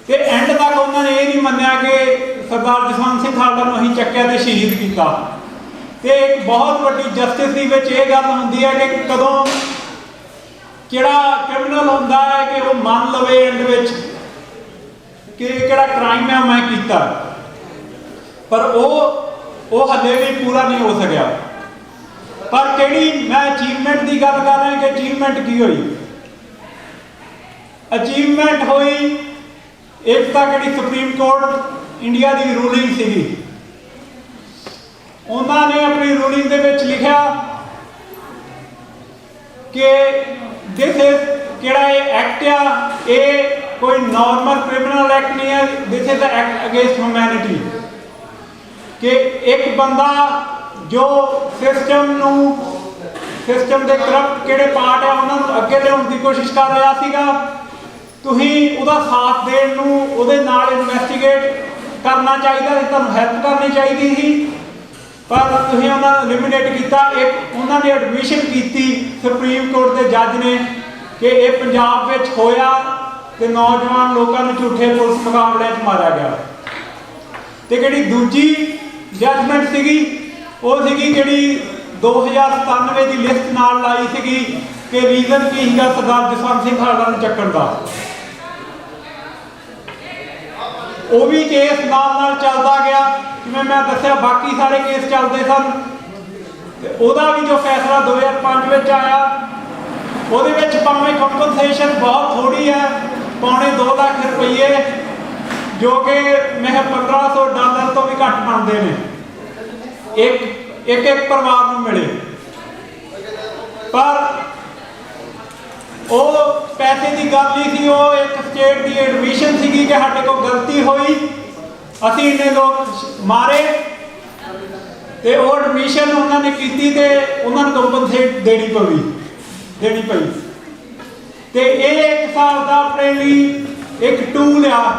ਤੇ ਐਂਡ ਤੱਕ ਉਹਨਾਂ ਨੇ ਇਹ ਨਹੀਂ ਮੰਨਿਆ ਕਿ ਸਰਦਾਰ ਜਸਵੰਤ ਸਿੰਘ ਖਾਲੜਾ ਨੂੰ ਅਸੀਂ ਚੱਕਿਆ ਤੇ ਸ਼ਹੀਦ ਕੀਤਾ। ਤੇ ਇੱਕ ਬਹੁਤ ਵੱਡੀ ਜਸਟਿਸ ਦੀ ਵਿੱਚ ਇਹ ਗੱਲ ਹੁੰਦੀ ਹੈ ਕਿ ਕਦੋਂ ਕਿਹੜਾ ਕ੍ਰਿਮੀਨਲ ਹੁੰਦਾ ਹੈ ਕਿ ਉਹ ਮੰਨ ਲਵੇ ਐਂਡ ਵਿੱਚ ਕਿ ਕਿਹੜਾ ਕ੍ਰਾਈਮ ਹੈ ਮੈਂ ਕੀਤਾ, ਪਰ ਉਹ ਹਲੇ ਵੀ ਪੂਰਾ ਨਹੀਂ ਹੋ ਸਕਿਆ। ਪਰ ਕਿਹੜੀ ਮੈਂ ਅਚੀਵਮੈਂਟ ਦੀ ਗੱਲ ਕਰ ਰਿਹਾ ਕਿ ਅਚੀਵਮੈਂਟ ਕੀ ਹੋਈ। ਅਚੀਵਮੈਂਟ ਹੋਈ ਇੱਕ ਤਾਂ ਕਿਹੜੀ ਸੁਪਰੀਮ ਕੋਰਟ ਇੰਡੀਆ ਦੀ ਰੂਲਿੰਗ ਸੀਗੀ, ਉਹਨਾਂ ਨੇ ਆਪਣੀ ਰੂਲਿੰਗ ਦੇ ਵਿੱਚ ਲਿਖਿਆ ਕਿ this is ਕਿਹੜਾ ਇਹ ਐਕਟ ਆ, ਇਹ ਕੋਈ ਨਾਰਮਲ ਕ੍ਰਿਮੀਨਲ ਐਕਟ ਨਹੀਂ ਹੈ। This is the act against humanity. ਕਿ ਇੱਕ ਬੰਦਾ ਜੋ ਸਿਸਟਮ ਦੇ ਕਰਪਟ ਕਿਹੜੇ ਪਾਰਟ ਆ ਉਹਨਾਂ ਨੂੰ ਅੱਗੇ ਲਿਆਉਣ ਦੀ ਕੋਸ਼ਿਸ਼ ਕਰ ਰਿਹਾ ਸੀਗਾ, ਤੁਸੀਂ ਉਹਦਾ ਸਾਥ ਦੇਣ ਨੂੰ, ਉਹਦੇ ਨਾਲ ਇਨਵੈਸਟੀਗੇਟ ਕਰਨਾ ਚਾਹੀਦਾ ਸੀ, ਤੁਹਾਨੂੰ ਹੈਲਪ ਕਰਨੀ ਚਾਹੀਦੀ ਸੀ, ਪਰ ਤੁਸੀਂ ਉਹਨਾਂ ਨੂੰ ਐਲੀਮੀਨੇਟ ਕੀਤਾ। ਇੱਕ ਉਹਨਾਂ ਨੇ ਐਡਮਿਸ਼ਨ ਕੀਤੀ ਸੁਪਰੀਮ ਕੋਰਟ ਦੇ ਜੱਜ ਨੇ ਕਿ ਇਹ ਪੰਜਾਬ ਵਿੱਚ ਹੋਇਆ ਤੇ ਨੌਜਵਾਨ ਲੋਕਾਂ ਨੂੰ ਝੂਠੇ ਪੁਲਿਸ ਮੁਕਾਬਲਿਆਂ 'ਚ ਮਾਰਿਆ ਗਿਆ। ਤੇ ਜਿਹੜੀ ਦੂਜੀ ਜਜਮੈਂਟ ਸੀਗੀ ਉਹ ਸੀਗੀ ਜਿਹੜੀ 2097 ਦੀ ਲਿਸਟ ਨਾਲ ਲਾਈ ਸੀਗੀ ਕਿ ਰੀਜ਼ਨ ਕੀ ਸੀਗਾ ਸਰਦਾਰ ਜਸਵੰਤ ਸਿੰਘ ਖਾਲੜਾ ਨੂੰ ਚੱਕਣ ਦਾ। ਉਹ ਵੀ ਕੇਸ ਨਾਲ ਚੱਲਦਾ ਗਿਆ, ਜਿਵੇਂ ਮੈਂ ਦੱਸਿਆ ਬਾਕੀ ਸਾਰੇ ਕੇਸ ਚੱਲਦੇ ਸਨ। ਤੇ ਉਹਦਾ ਵੀ ਜੋ ਫੈਸਲਾ 2005 ਵਿੱਚ ਆਇਆ, ਉਹਦੇ ਵਿੱਚ ਭਾਵੇਂ ਕੰਪਨਸੇਸ਼ਨ ਬਹੁਤ ਥੋੜੀ ਹੈ, $2.25 ਲੱਖ ਰੁਪਏ, ਜੋ ਕਿ ਮੈਂ $1,500 ਤੋਂ ਵੀ ਘੱਟ ਬਣਦੇ ਨੇ, ਇੱਕ ਪਰਿਵਾਰ ਨੂੰ ਮਿਲੇ। ਪਰ ਉਹ ਪੈਸੇ ਦੀ ਗੱਲ ਨਹੀਂ ਸੀ, ਉਹ ਇੱਕ ਸਟੇਟ ਦੀ ਐਡਮਿਸ਼ਨ ਸੀਗੀ ਕਿ ਸਾਡੇ ਕੋਲ ਗਲਤੀ ਹੋਈ, ਅਸੀਂ ਇੰਨੇ ਲੋਕ ਮਾਰੇ, ਤੇ ਉਹ ਐਡਮਿਸ਼ਨ ਉਹਨਾਂ ਨੇ ਕੀਤੀ ਤੇ ਉਹਨਾਂ ਨੂੰ ਕੰਪਨਸੇਟ ਦੇਣੀ ਪਈ। ਤੇ ਇਹ ਇੱਕ ਹਿਸਾਬ ਦਾ ਆਪਣੇ ਲਈ ਇੱਕ ਟੂਲ ਆ।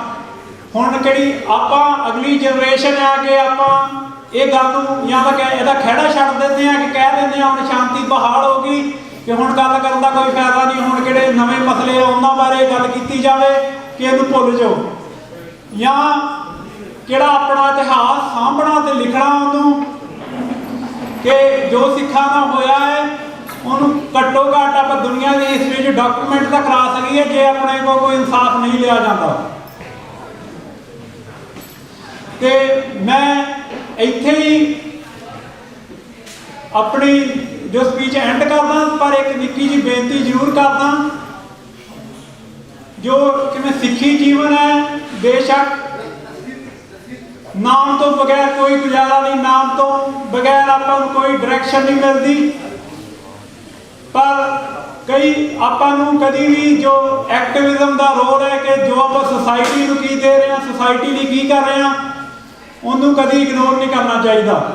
ਹੁਣ ਕਿਹੜੀ ਆਪਾਂ ਅਗਲੀ ਜਨਰੇਸ਼ਨ ਆ ਕਿ ਆਪਾਂ ਇਹ ਗੱਲ ਨੂੰ ਜਾਂ ਤਾਂ ਇਹਦਾ ਖਹਿੜਾ ਛੱਡ ਦਿੰਦੇ ਆ ਕਿ ਕਹਿ ਦਿੰਦੇ ਆ ਹੁਣ ਸ਼ਾਂਤੀ ਬਹਾਲ ਹੋ ਗਈ ਕਿ ਹੁਣ ਗੱਲ ਕਰਨ ਦਾ ਕੋਈ ਫਾਇਦਾ ਨਹੀਂ, ਹੁਣ ਕਿਹੜੇ ਨਵੇਂ ਮਸਲੇ ਆ ਉਹਨਾਂ ਬਾਰੇ ਗੱਲ ਕੀਤੀ ਜਾਵੇ ਕਿ ਇਹਨੂੰ ਭੁੱਲ ਜਾਓ, ਜਾਂ ਕਿਹੜਾ ਆਪਣਾ ਇਤਿਹਾਸ ਸਾਂਭਣਾ ਤੇ ਲਿਖਣਾ ਉਹਨੂੰ ਕਿ ਜੋ ਸਿੱਖਾਂ ਦਾ ਹੋਇਆ ਹੈ ਉਹਨੂੰ ਘੱਟੋ ਘੱਟ ਆਪਾਂ ਦੁਨੀਆ ਦੀ ਹਿਸਟਰੀ 'ਚ ਡਾਕੂਮੈਂਟ ਤਾਂ ਕਰਾ ਸਕੀਏ ਜੇ ਆਪਣੇ ਕੋਲ ਕੋਈ ਇਨਸਾਫ ਨਹੀਂ ਲਿਆ ਜਾਂਦਾ। ਤੇ ਮੈਂ ਇੱਥੇ ਹੀ ਆਪਣੀ ਜੋ ਸਪੀਚ ਐਂਡ ਕਰਦਾ, ਪਰ ਇੱਕ ਨਿੱਕੀ ਜਿਹੀ ਬੇਨਤੀ ਜ਼ਰੂਰ ਕਰਦਾ। ਜੋ ਕਿਵੇਂ ਸਿੱਖੀ ਜੀਵਨ ਹੈ, ਬੇਸ਼ੱਕ ਨਾਮ ਤੋਂ ਬਗੈਰ ਕੋਈ ਗੁਜ਼ਾਰਾ ਨਹੀਂ, ਨਾਮ ਤੋਂ ਬਗੈਰ ਆਪਾਂ ਨੂੰ ਕੋਈ ਡਾਇਰੈਕਸ਼ਨ ਨਹੀਂ ਮਿਲਦੀ, ਪਰ ਕਈ ਆਪਾਂ ਨੂੰ ਕਦੀ ਵੀ ਜੋ ਐਕਟਿਵਿਜ਼ਮ ਦਾ ਰੋਲ ਹੈ ਕਿ ਜੋ ਆਪਾਂ ਸੁਸਾਇਟੀ ਨੂੰ ਕੀ ਦੇ ਰਹੇ ਹਾਂ, ਸੁਸਾਇਟੀ ਲਈ ਕੀ ਕਰ ਰਹੇ ਹਾਂ, ਉਹਨੂੰ ਕਦੀ ਇਗਨੋਰ ਨਹੀਂ ਕਰਨਾ ਚਾਹੀਦਾ।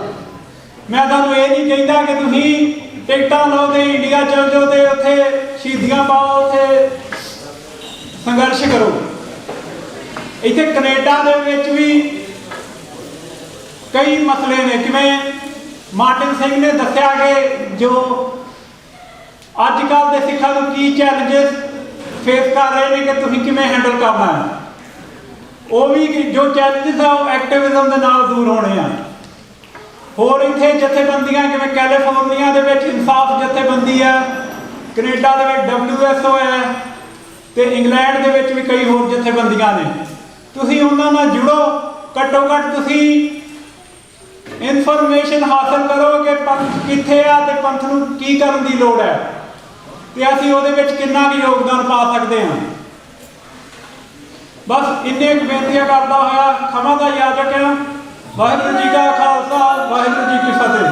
ਮੈਂ ਤੁਹਾਨੂੰ ਇਹ ਨਹੀਂ ਕਹਿੰਦਾ ਕਿ ਤੁਸੀਂ ਟਿਕਟਾਂ ਲਓ ਤੇ ਇੰਡੀਆ ਚਲ ਜਾਓ ਤੇ ਉੱਥੇ ਸ਼ਹੀਦੀਆਂ ਪਾਓ, ਉੱਥੇ ਸੰਘਰਸ਼ ਕਰੋ। ਇੱਥੇ ਕੈਨੇਡਾ ਦੇ ਵਿੱਚ ਵੀ ਕਈ ਮਸਲੇ ਨੇ, ਕਿਵੇਂ ਮਾਰਟਿਨ ਸਿੰਘ ਨੇ ਦੱਸਿਆ ਕਿ ਜੋ ਅੱਜ ਕੱਲ੍ਹ ਦੇ ਸਿੱਖਾਂ ਨੂੰ ਕੀ ਚੈਲੰਜਸ ਫੇਸ ਕਰ ਰਹੇ ਨੇ ਕਿ ਤੁਸੀਂ ਕਿਵੇਂ ਹੈਂਡਲ ਕਰਨਾ ਹੈ। ਉਹ ਵੀ ਜੋ ਚੈਲੰਜਸ ਆ ਉਹ ਐਕਟਿਵਿਜ਼ਮ ਦੇ ਨਾਲ ਦੂਰ ਹੋਣੇ ਆ। ਹੋਰ ਇੱਥੇ ਜਥੇਬੰਦੀਆਂ ਜਿਵੇਂ ਕੈਲੀਫੋਰਨੀਆ ਦੇ ਵਿੱਚ ਇਨਸਾਫ ਜਥੇਬੰਦੀ ਹੈ, ਕੈਨੇਡਾ ਦੇ ਵਿੱਚ WSO ਹੈ, ਤੇ ਇੰਗਲੈਂਡ ਦੇ ਵਿੱਚ ਵੀ ਕਈ ਹੋਰ ਜਥੇਬੰਦੀਆਂ ਨੇ। ਤੁਸੀਂ ਉਹਨਾਂ ਨਾਲ ਜੁੜੋ, ਘੱਟੋ ਘੱਟ ਤੁਸੀਂ ਇਨਫੋਰਮੇਸ਼ਨ ਹਾਸਲ ਕਰੋ ਕਿ ਪੰਥ ਕਿੱਥੇ ਆ ਤੇ ਪੰਥ ਨੂੰ ਕੀ ਕਰਨ ਦੀ ਲੋੜ ਹੈ ਤੇ ਅਸੀਂ ਉਹਦੇ ਵਿੱਚ ਕਿੰਨਾ ਕੁ ਯੋਗਦਾਨ ਪਾ ਸਕਦੇ ਹਾਂ। ਬਸ ਇੰਨੇ ਕੁ ਬੇਨਤੀਆਂ ਕਰਦਾ ਹੋਇਆ ਖਮਾ ਦਾ ਯਾਜਕ ਹਾਂ। ਵਾਹਿਗੁਰੂ ਜੀ ਕਾ ਖਾਲਸਾ, ਵਾਹਿਗੁਰੂ ਜੀ ਕੀ ਫਤਿਹ।